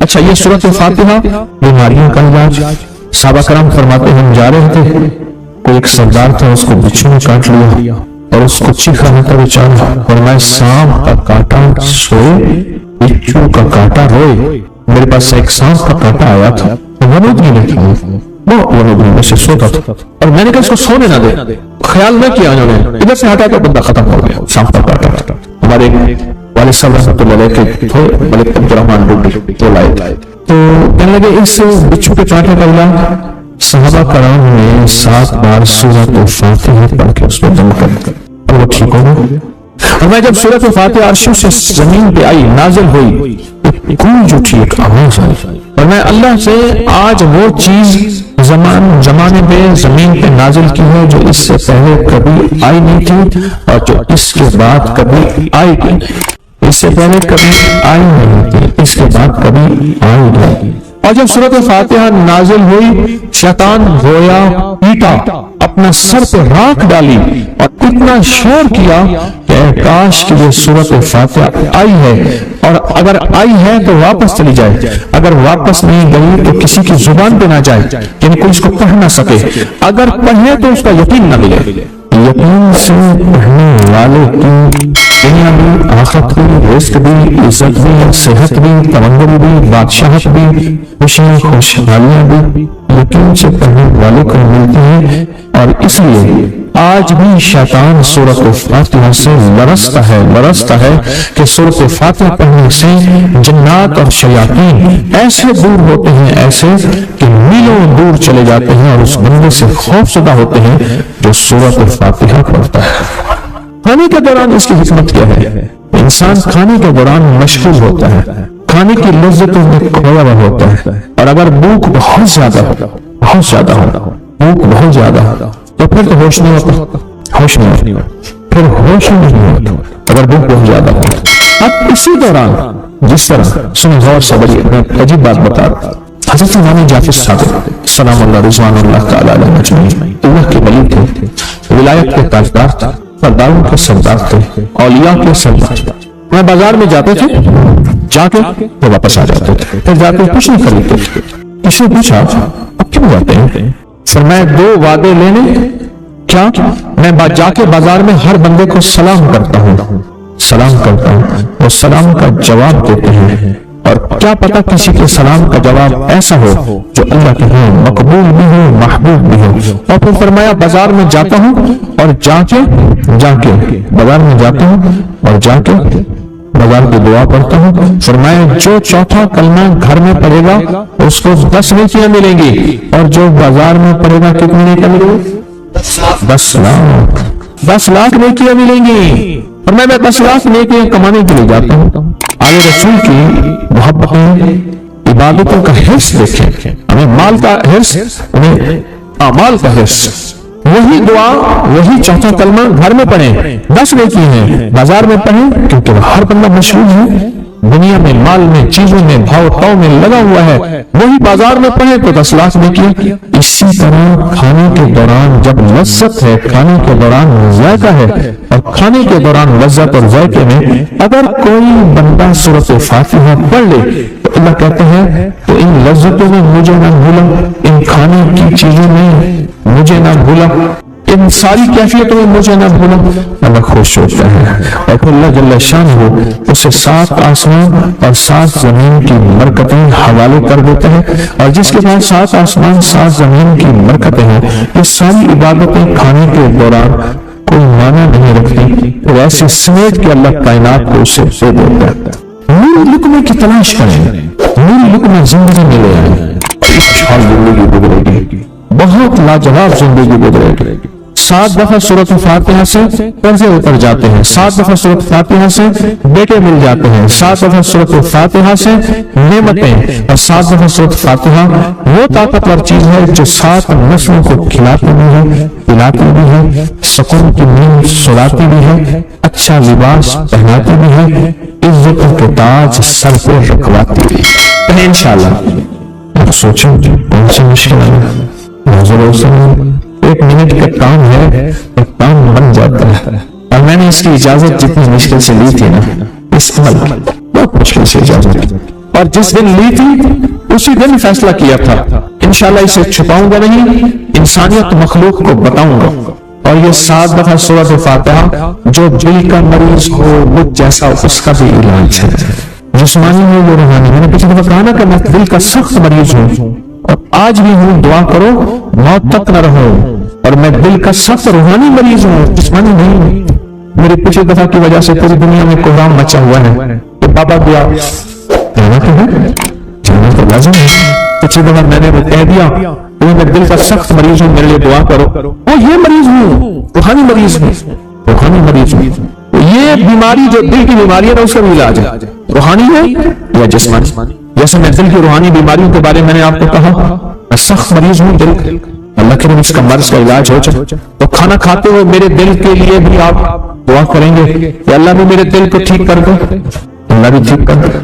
اچھا، یہ سورۃ فاتحہ بیماریوں کا علاج۔ صحابہ کرام فرماتے ہیں، ہم جا رہے تھے، کوئی ایک سردار تھا، اس کو بچھو نے کاٹ لیا اور اس کو چیخا ہوتا بیچارہ، اور میں سانپ کا کاٹا سوئے، بچھو کا کاٹا روئے۔ میرے پاس ایک سانپ کا کاٹا آیا تھا، ونود نہیں تھا، وہ ونود میں سے سوتا تھا، اور میں نے کہا اس کو سونے نہ دے، خیال نہ کیا انہوں نے، ادھر سے ہٹا تو بندہ ختم ہو گیا، سانپ کا کاٹا۔ ہمارے والد صاحب رحمۃ اللہ علیہ کے ملک عبد الرحمان ڈوڈی تو لائے، تو کہنے لگے اس بچھو کے کاٹے کا علاج صحابہ کرام نے 7 بار سورۃ فاتحہ پڑھ کے اس کو دم کر دیا اور وہ ٹھیک ہو گیا۔ اور میں جب سورۃ فاتحہ عرشوں سے زمین پہ آئی، نازل ہوئی، گونج اٹھی، ایک آواز آئی، اور میں اللہ سے آج وہ چیز زمانے پہ زمین پہ نازل کی ہے جو اس سے پہلے کبھی آئی نہیں تھی، اور جو اس کے بعد کبھی آئی نہیں، اس سے پہلے کبھی آئی نہیں تھی، اس کے بعد کبھی آئی نہیں۔ اور جب سورۃ فاتحہ نازل ہوئی، شیطان رویا، پیٹا، اپنا سر پہ راکھ ڈالی اور اتنا شور کیا کہ کاش کہ یہ سورۃ فاتحہ آئی ہے، اور اگر آئی ہے تو واپس چلی جائے، اگر واپس نہیں گئی تو کسی کی زبان پہ نہ جائے، یعنی کوئی اس کو پڑھ نہ سکے، اگر پڑھے تو اس کا یقین نہ ملے۔ یقین سے پڑھنے والے کی دنیا بھی، آخرت بھی، رزق بھی، عزت بھی، صحت بھی، تمدن بھی، بادشاہت بھی، خوشیاں خوشحالیاں بھی یقین سے پڑھنے والے کو ملتی ہیں۔ اور اس لیے آج بھی شیطان سورۃ فاتحہ سے لرزتا ہے کہ سورۃ فاتحہ پڑھنے سے جنات اور شیاطین ایسے دور ہوتے ہیں، ایسے کہ میلوں دور چلے جاتے ہیں، اور اس بندے سے خوف زدہ ہوتے ہیں جو سورۃ فاتحہ پڑھتا ہے۔ کھانے کے دوران اس کی حکمت کیا ہے؟ انسان کھانے کے دوران مشغول ہوتا ہے، کھانے کی لذتوں میں کھویا ہوا ہوتا ہے، اور اگر بھوک بہت زیادہ ہو، بھوک بہت زیادہ ہو تو پھر تو ہوش نہیں ہوتا، پھر ہوش نہیں ہوتا اگر بھوک بہت زیادہ ہو۔ اب اسی دوران جس طرح سن غور سے بڑی عجیب بات بتا رہا، حضرت امام جعفر صادق سلام اللہ رضوان اللہ تعالی علیہ مجمعین اللہ کے ولی تھے، ولایت کے تاجدار تھے، سرداروں کے سردار تھے، اولیاء کے سردار تھے۔ میں بازار میں جاتے تھے، جا کے تو واپس آ جاتے تھے، پھر جا کے کچھ نہیں خریدتے تھے۔ کسی نے پوچھا اب کیوں جاتے ہیں؟ فرمایا 2 وعدے لینے، کیا میں جا کے بازار میں ہر بندے کو سلام کرتا ہوں، وہ سلام کا جواب دیتے ہیں، اور کیا پتا کسی کے سلام کا جواب ایسا ہو جو اللہ کے ہاں مقبول بھی ہو، محبوب بھی ہو۔ اور پھر فرمایا بازار میں جاتا ہوں اور جا کے بازار میں جاتا ہوں اور جا کے بازار کی دعا پڑھتا ہوں۔ فرمایا جو چوتھا کلمہ گھر میں پڑھے گا اس کو 10 نیکیاں ملیں گی، اور جو بازار میں پڑھے گا کتنی نیکیاں ملیں گی؟ 10 لاکھ نیکیاں ملیں گی۔ اور میں 10 لاکھ نیکیاں کمانے کے لیے جاتا ہوں۔ آگے رسول کی محبت میں عبادتوں کا حرص دیکھیں، ہمیں مال کا حرص، ہمیں اعمال کا حرص۔ وہی دعا، وہی چوتھا کلمہ گھر میں پڑھیں، 10 نیکی ہیں، بازار میں پڑھیں کیونکہ ہر بندہ مشغول ہے، دنیا میں، مال میں، چیزوں میں، بھاؤ تاؤ میں لگا ہوا ہے، وہی بازار میں پڑھیں تو 10 لاکھ نیکی۔ اسی طرح کھانے کے دوران جب لذت ہے، کھانے کے دوران ذائقہ ہے، اور کھانے کے دوران لذت اور ذائقے میں اگر کوئی بندہ سورۃ فاتحہ پڑھ لے تو اللہ کہتے ہیں تو ان لذتوں میں مجھے نہ بھولا، ان کھانے کی چیزوں میں مجھے نہ بھولا، ان ساری کیفیتوں میں مجھے نہ بھولا، اللہ خوش ہوتا ہے۔ اور پھر اللہ جل شانہ اسے 7 آسمان اور 7 زمین کی برکتیں حوالے کر دیتے ہیں، اور جس کے بعد 7 آسمان 7 زمین کی برکتیں ہیں، یہ ساری عبادتیں کھانے کے دوران کوئی معنی نہیں رکھتی، تو ایسے سمیٹ کے اللہ کائنات کو اسے دے دیتا ہے۔ نور لقمے کی تلاش کریں، نور لقمہ زندگی میں لے آئیں، خوشحال زندگی گزرے گی، بہت لاجواب زندگی گزرے گی۔ 7 دفعہ سورۃ فاتحہ سے قرضے اتر جاتے ہیں، 7 دفعہ سورۃ فاتحہ سے بیٹے مل جاتے ہیں، 7 دفعہ سورۃ فاتحہ سے نعمتیں، اور 7 دفعہ سورۃ فاتحہ وہ طاقتور چیز ہے جو 7 نسلوں کو کھلاتی بھی ہے، پلاتی بھی ہے، سکون کی نیند سلاتی بھی ہے، اچھا لباس پہناتی بھی ہے، عزت کے تاج سر پہ رکھواتی بھی ہے۔ انشاءاللہ آپ سوچیں کون سی مشکل ہے، 1 منٹ کا کام ہے اور کام بن جاتا ہے۔ اور میں نے اس کی اجازت جتنی مشکل سے لی تھی نا، اس عمل بہت مشکل سے اجازت لی، اور جس دن لی تھی اسی دن فیصلہ کیا تھا انشاءاللہ اسے چھپاؤں گا نہیں، انسانیت مخلوق کو بتاؤں گا۔ اور یہ 7 دفعہ سورۃ فاتحہ جو دل کا مریض ہو مجھ جیسا اس کا بھی علاج ہے، جسمانی ہو یا روحانی۔ میں نے پچھلی دفعہ کہا نا کہ میں دل کا سخت مریض ہوں اور آج بھی ہوں، دعا کرو موت تک نہ رہو، اور میں دل کا سخت روحانی مریض ہوں، جسمانی نہیں۔ میری پچھلی دفعہ کی وجہ سے پوری دنیا میں کوہرام مچا ہوا ہے کہ بابا دعا جانا تو ہے، جانا تو لازم ہے۔ پچھلی دفعہ میں نے وہ کہہ دیا کہ میں دل کا سخت مریض ہوں، میرے لیے دعا کرو، وہ یہ مریض ہوں، روحانی مریض ہوں، روحانی مریض ہوں۔ یہ بیماری جو دل کی بیماری ہے نا اس کا بھی علاج ہے، روحانی ہے یا جسمانی۔ جیسے میں دل کی روحانی بیماریوں کے بارے میں نے آپ کو کہا، میں سخت مریض ہوں دل، اللہ کے اس کا مرض کا علاج ہو جائے تو کھانا کھاتے ہوئے میرے دل کے لیے بھی آپ دعا کریں گے کہ اللہ بھی میرے دل کو ٹھیک کر دے، اللہ بھی ٹھیک کر دے۔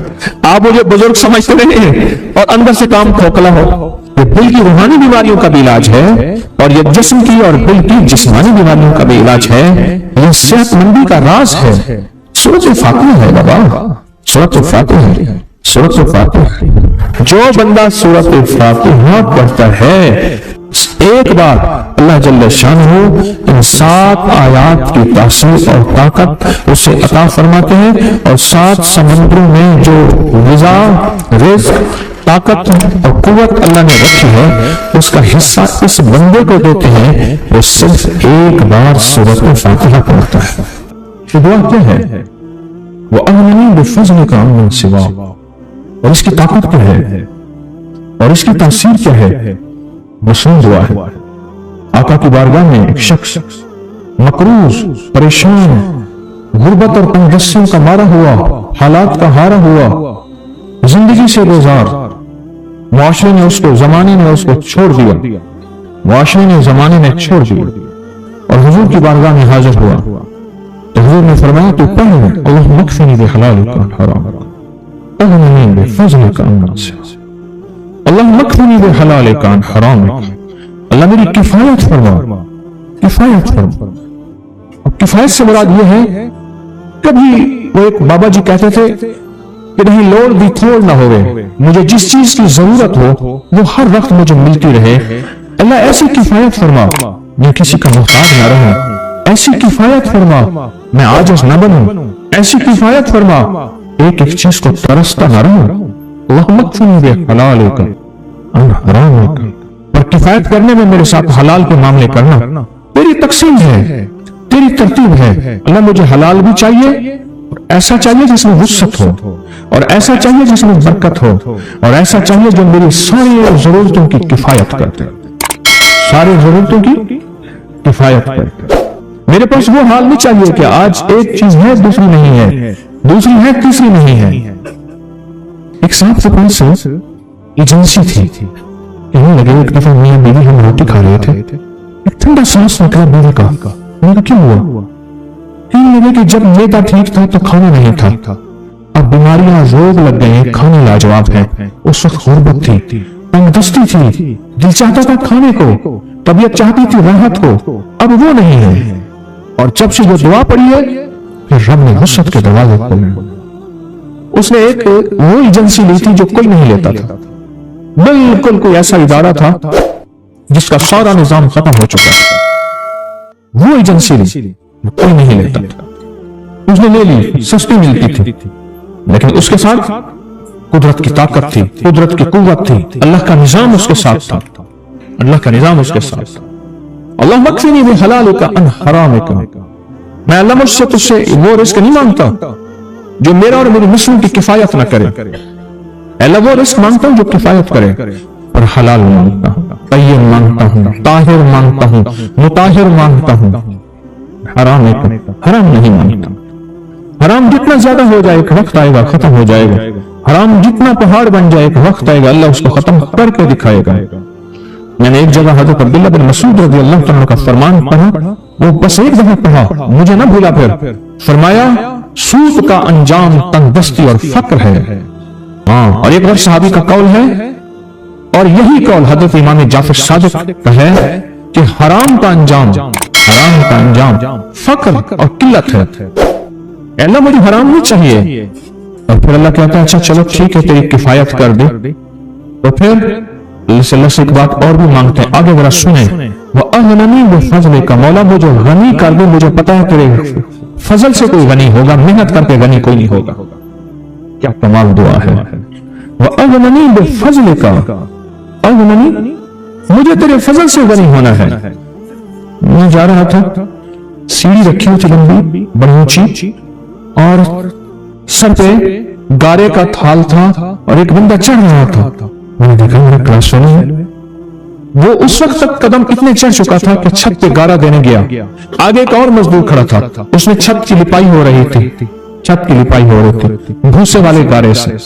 آپ مجھے بزرگ سمجھتے رہے اور اندر سے کام کھوکھلا ہو، یہ دل کی روحانی بیماریوں کا بھی علاج ہے، اور یہ جسم کی اور دل کی جسمانی بیماریوں کا بھی علاج ہے۔ یہ صحت مندی کا راز ہے، سورۃ فاتحہ ہے بابا، سورۃ فاتحہ ہے، سورۃ فاتحہ۔ جو بندہ سورۃ فاتحہ پڑھتا ہے ایک بار اللہ جل شانہ ان 7 آیات کی تاثیر اور طاقت اسے عطا فرماتے ہیں، اور 7 سمندروں میں جو غذا، رزق، طاقت اور قوت اللہ نے رکھی ہے اس کا حصہ اس بندے کو دیتے ہیں وہ صرف ایک بار سورۃ فاتحہ پڑھتا ہے۔ یہ دعا کیا ہے؟ وَأَغْنِنِي بِفَضْلِكَ عَمَّنْ سِوَاكَ، اور اس کی طاقت کیا ہے اور اس کی تاثیر کیا ہے؟ مصنوع دعا ہے۔ آقا کی بارگاہ میں ایک شخص مقروض، پریشان، غربت اور تنگدستیوں کا مارا ہوا، حالات کا ہارا ہوا، زندگی سے بیزار، معاشرے نے اس کو، زمانے نے اس کو چھوڑ دیا، معاشرے نے، زمانے نے چھوڑ دیا، اور حضور کی بارگاہ میں حاضر ہوا تو حضور نے فرمایا تو پڑھ لے اللہم اکفنی بحلالک عن حرام اغننی بفضلک عن ناس، اللہم اکفنی بحلالک عن حرام، اللہ میری کفایت فرما، کفایت فرما۔ اب کفایت سے مراد یہ ہے، کبھی وہ ایک بابا جی کہتے تھے کہ نہیں لوڑ دی تھوڑ نہ ہوئے، مجھے جس چیز کی ضرورت ہو وہ ہر وقت مجھے ملتی رہے، اللہ ایسی کفایت فرما میں کسی کا محتاج نہ رہوں، ایسی کفایت فرما میں عاجز نہ بنوں، ایسی کفایت فرما ایک ایک چیز کو ترستا نہ رہوں، اللہم اکفنی بحلالک عن حرامک، اور کفایت کرنے میں میرے ساتھ حلال کے معاملے کرنا تیری تقسیم ہے، تیری ترتیب ہے، اللہ مجھے حلال بھی چاہیے، ایسا چاہیے جس میں وسعت ہو، اور ایسا چاہیے جس میں برکت ہو، اور ایسا چاہیے جو میری ساری ضرورتوں کی کفایت کرتے، ساری ضرورتوں کی کفایت کرتے۔ میرے پاس وہ حال نہیں چاہیے کہ آج ایک چیز ہے دوسری نہیں ہے، دوسری ہے تیسری نہیں ہے۔ ایک صاحب کے پاس ایجنسی تھی، کہنے لگے ایک دفعہ میاں بیوی ہم روٹی کھا رہے تھے، ایک ٹھنڈا سانس نکلا بیوی کا، میں نے کہا کیوں ہوا؟ کہنے لگے کہ جب میدا ٹھیک تھا تو کھانا نہیں تھا، اب بیماریاں روگ لگ گئے ہیں، کھانا لاجواب ہے، اس وقت غربت تھی، تنگدستی تھی، دل چاہتا تھا کھانے کو، طبیعت چاہتی تھی راحت کو، اب وہ نہیں ہے، اور جب سے جو دعا پڑی ہے پھر رب نے وسعت کے دروازے کھولے۔ اس نے ایک وہ ایجنسی لی تھی جو کوئی نہیں لیتا تھا، بالکل کوئی ایسا ادارہ تھا جس کا سارا نظام ختم ہو چکا تھا، وہ ایجنسی لی کوئی نہیں لیتا تھا، اس نے لے لی، سستی ملتی تھی، لیکن اس کے ساتھ قدرت کی طاقت تھی، قدرت کی قوت تھی، اللہ کا نظام اس کے ساتھ تھا، اللہ کا نظام اس کے ساتھ تھا۔ اللہم اکفنی بحلالک عن حرامک، میں اللہ مجھ سے تجھ سے وہ رزق نہیں مانگتا جو میرا اور میری مسلم کی کفایت نہ کرے، اللہ وہ رزق مانگتا ہوں جو کفایت کرے، پر حلال مانگتا ہوں، طیب مانگتا ہوں، طاہر مانگتا ہوں، مطہر مانگتا ہوں، حرام نہیں مانگتا۔ حرام جتنا زیادہ ہو جائے ایک وقت آئے گا ختم ہو جائے گا، حرام جتنا پہاڑ بن جائے ایک وقت آئے گا اللہ اس کو ختم کر کے دکھائے گا۔ میں نے ایک جگہ حضرت عبداللہ بن مسعود رضی اللہ عنہ کا فرمان پڑھا، وہ بس ایک دفعہ پڑھا، مجھے نہ بھولا، پھر فرمایا سود کا انجام تنگدستی اور فقر ہے۔ اور ایک اور صحابی کا قول ہے، اور یہی قول حضرت امام جعفر صادق کا ہے کہ حرام کا انجام فقر اور قلت ہے۔ اللہ مجھے حرام نہیں چاہیے، اور پھر اللہ کہتا ہے اچھا چلو ٹھیک ہے تیری کفایت کر دے، تو پھر اللہ سے ایک بات اور بھی مانگتے ہیں، آگے ذرا سنیں، وَأَغْنَنِي بِفَضْلِكَ، مولا مجھے غنی کر دے، مجھے پتا ہے تیرے فضل سے کوئی غنی ہوگا، محنت کر کے غنی کوئی نہیں ہوگا۔ کیا کمال دعا ہے، وَأَغْنَنِي بِفَضْلِكَ، اغننی، مجھے تیرے فضل سے غنی ہونا ہے۔ میں جا رہا تھا، سیڑھی رکھی ہوئی تھی لمبی بڑی اونچی، اور سر پہ گارے کا تھال تھا اور ایک بندہ چڑھ رہا تھا، میں نے دیکھا میرا کلاس فیلو ہے، وہ اس وقت تک قدم اتنے چڑھ چکا تھا کہ چھت پہ گارا دینے گیا، آگے ایک اور مزدور کھڑا تھا، اس میں چھت کی لپائی ہو رہی تھی، چھت کی لپائی ہو رہی تھی بھوسے والے گارے سے۔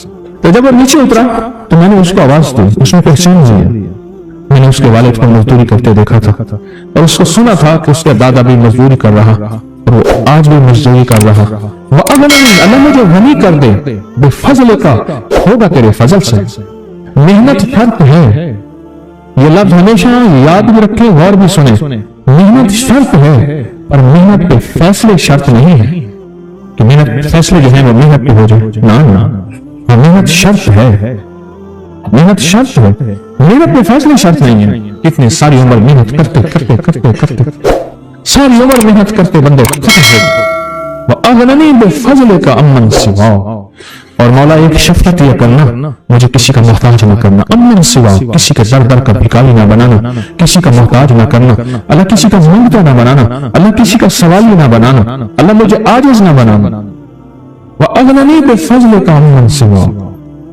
تو جب وہ نیچے اترا تو میں نے اس کو آواز دی، اس نے پہچان لیا، میں نے اس کے والد کو مزدوری کرتے دیکھا تھا اور اس کو سنا تھا کہ اس کا دادا بھی مزدوری کر رہا اور وہ آج بھی مزدوری کر رہا۔ وَأَغْنَنِي، اللہ مجھے غنی کر دے، بِفَضْلِكَ، ہوگا تیرے فضل سے۔ محنت شرط ہے، یہ لفظ ہمیشہ یاد بھی رکھیں، غور بھی سنیں، محنت شرط ہے، پر محنت پہ فیصلے شرط نہیں ہے کہ محنت فیصلے جو ہیں وہ محنت پہ ہو جائے، نہ محنت شرط ہے، محنت شرط ہے، محنت پہ فیصلے شرط نہیں ہے۔ اتنے ساری عمر محنت کرتے کرتے کرتے کرتے ساری عمر محنت کرتے بندے ختم ہو گئے۔ وَأَغْنَنِي بِفَضْلِكَ عَمَّنْ سِوَاكَ، اور مولا ایک شفقت یہ کرنا، مجھے کسی کا محتاج نہ کرنا، عَمَّنْ سِوَاكَ، کسی کے در در کا بھکاری نہ بنانا، کسی کا محتاج نہ کرنا، اللہ کسی کا مانگتا نہ بنانا، اللہ کسی کا سوالی نہ بنانا، اللہ مجھے عاجز نہ بنانا۔ وَأَغْنَنِي بِفَضْلِكَ عَمَّنْ سِوَاكَ،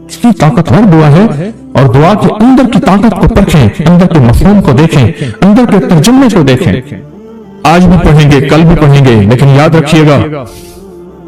اس کی طاقتور دعا ہے، اور دعا کے اندر کی طاقت کو پرکھیں، اندر کے مفہوم کو دیکھیں، اندر کے ترجمے کو دیکھیں۔ آج بھی پڑھیں گے، کل بھی پڑھیں گے، لیکن یاد رکھیے گا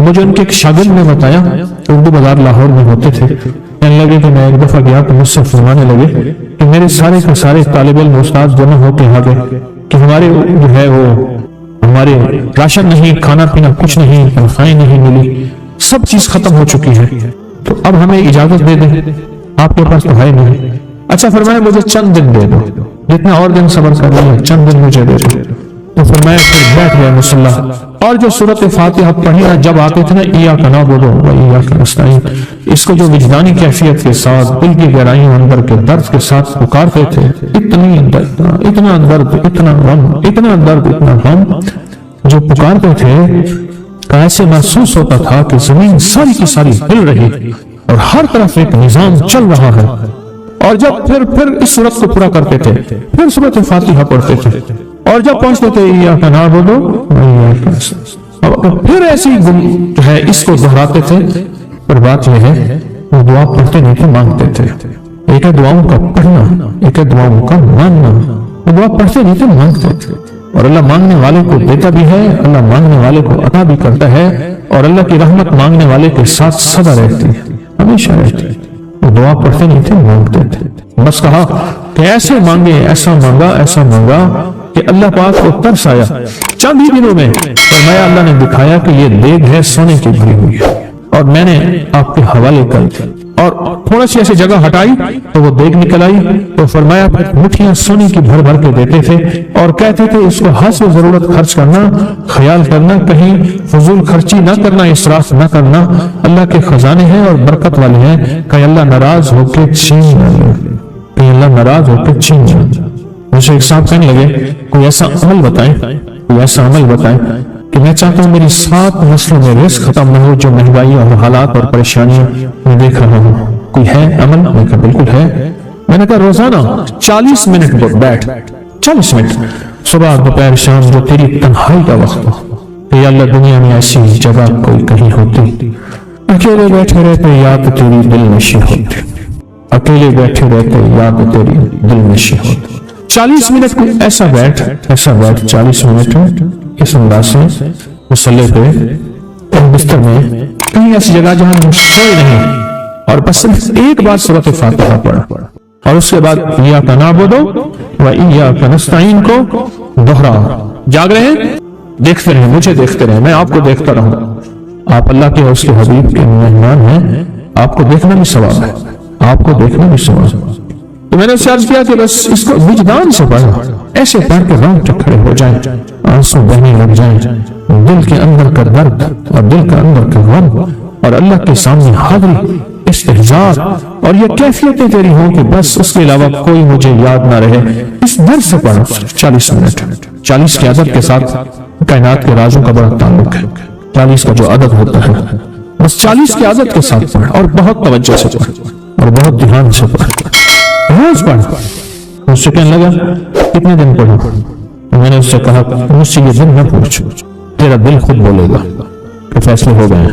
تو مجھے ان کے ایک شاگرد نے بتایا، اردو بازار لاہور میں ہوتے تھے، کہنے لگے کہ میں ایک دفعہ گیا تو مجھ سے فرمانے لگے کہ میرے سارے کے سارے طالب علم استاد جمع ہو کے یہاں گئے کہ ہمارے جو ہے وہ ہمارے راشن نہیں، کھانا پینا کچھ نہیں، تنخواہیں نہیں ملی، سب چیز ختم ہو چکی ہے، تو اب ہمیں اجازت دے دیں، آپ کے پاس تو ہے نہیں۔ اچھا فرمایا مجھے چند دن دے دو، جتنا اور دن صبر کر لیں چند دن مجھے دے دو۔ تو فرمایا پھر بیٹھ گئے مصلی اور جو سورۃ فاتحہ پڑھی نا جب آتے تھے نا ایاک نعبد و ایاک نستعین، اس کو جو وجدانی کیفیت کے ساتھ دل کی گہرائیوں اندر کے درد کے ساتھ پکارتے تھے، اتنا درد، اتنا غم، اتنا درد، اتنا غم جو پکارتے تھے، ایسے محسوس ہوتا تھا کہ زمین ساری کی ساری ہل رہی اور ہر طرف ایک نظام چل رہا ہے۔ اور جب پھر اس صورت کو پورا کرتے تھے، پھر سورۃ فاتحہ پڑھتے تھے، اور جب پہنچتے تھے ایاک نعبد و ایاک نستعین، پھر ایسی جو ہے اس کو دہراتے تھے۔ پر بات یہ ہے وہ دعا پڑھتے نہیں تھے، مانگتے تھے۔ ایک ہے دعاؤں کا پڑھنا، ایک ہے دعاؤں کا مانگنا۔ وہ دعا پڑھتے نہیں تھے، مانگتے تھے، اور اللہ مانگنے والے کو دیتا بھی ہے، اللہ مانگنے والے کو عطا بھی کرتا ہے، اور اللہ کی رحمت مانگنے والے کے ساتھ سدا رہتی ہے، ہمیشہ رہتی ہے۔ وہ دعا پڑھتے نہیں تھے، مانگتے تھے۔ بس کہا کہ ایسے مانگے، ایسا مانگا، ایسا مانگا کہ اللہ پاک کو ترس آیا۔ چند ہی دنوں میں فرمایا اللہ نے دکھایا کہ یہ دیگ ہے سونے کی بھری ہوئی ہے، اور میں نے آپ کے حوالے کر دی، اور تھوڑا سی ایسی جگہ ہٹائی تو وہ دیگ نکل آئی۔ تو فرمایا پھر مٹھیاں سونے کی بھر بھر کے دیتے تھے، اور کہتے تھے اس کو حسب ضرورت خرچ کرنا، خیال کرنا، کہیں فضول خرچی نہ کرنا، اسراف نہ کرنا، اللہ کے خزانے ہیں اور برکت والے ہیں، کہ اللہ ناراض ہو کے چھین نہ لے، کہ اللہ ناراض ہو کے چھین نہ لے۔ مجھے ایک صاحب کہنے لگے کوئی ایسا عمل بتائیں، کوئی ایسا عمل بتائیں کہ میں چاہتا ہوں میری 7 نسلوں میں رزق ختم نہ ہو، جو مہنگائی اور حالات اور پریشانیاں میں دیکھ رہا ہوں، کوئی ہے عمل؟ میں کہا بالکل ہے۔ میں نے کہا روزانہ 40 منٹ بیٹھ، 40 منٹ صبح دوپہر شام جو تیری تنہائی کا وقت ہو، کہ اللہ دنیا میں ایسی جگہ کوئی کہیں ہوتی، اکیلے بیٹھے رہتے یاد تیری دل نشی ہوتی، اکیلے بیٹھے رہتے یاد تیری دل نشی ہوتی۔ 40 منٹ ایسا بیٹھ 40 منٹ اس انداز سے مصلی پہ بستر میں کہیں ایسی جگہ جہاں سوئے نہیں، اور بس صرف ایک بار سورۃ فاتحہ پڑھا، اور اس کے بعد ایاک نعبد و ایاک نستعین کو دوہرا۔ جاگ رہے ہیں، دیکھتے رہیں، مجھے دیکھتے رہیں، میں آپ کو دیکھتا رہوں۔ آپ اللہ کے اور اس کے حبیب کے مہمان ہیں، آپ کو دیکھنا بھی ثواب ہے، آپ کو دیکھنا بھی ثواب ہے۔ تو میں نے اس سے عرض کیا کہ بس اس کو وجدان سے پڑھا، ایسے پڑھ کے رونگٹے کھڑے ہو جائیں، آنسو بہنے لگ جائیں، دل کے اندر کا درد اور دل کے اندر کا غم اور اللہ کے سامنے حاضری، استحضار، اور یہ کیفیتیں تیری ہوں کہ بس اس کے علاوہ کوئی مجھے یاد نہ رہے۔ اس درد سے پڑھا 40 منٹ، 40 کے عدد کے ساتھ کائنات کے رازوں کا بڑا تعلق ہے۔ 40 کا جو عدد ہوتا ہے بس 40 کے عدد کے ساتھ پڑھ، اور بہت توجہ سے پڑھ، اور بہت دھیان سے پڑھ، روز پڑھ۔ مجھ سے کہنے لگا کتنے دن پڑھوں؟ میں نے اس سے کہا مجھ سے یہ دن نہ پوچھ، تیرا دل خود بولے گا کہ فیصلے ہو گئے ہیں،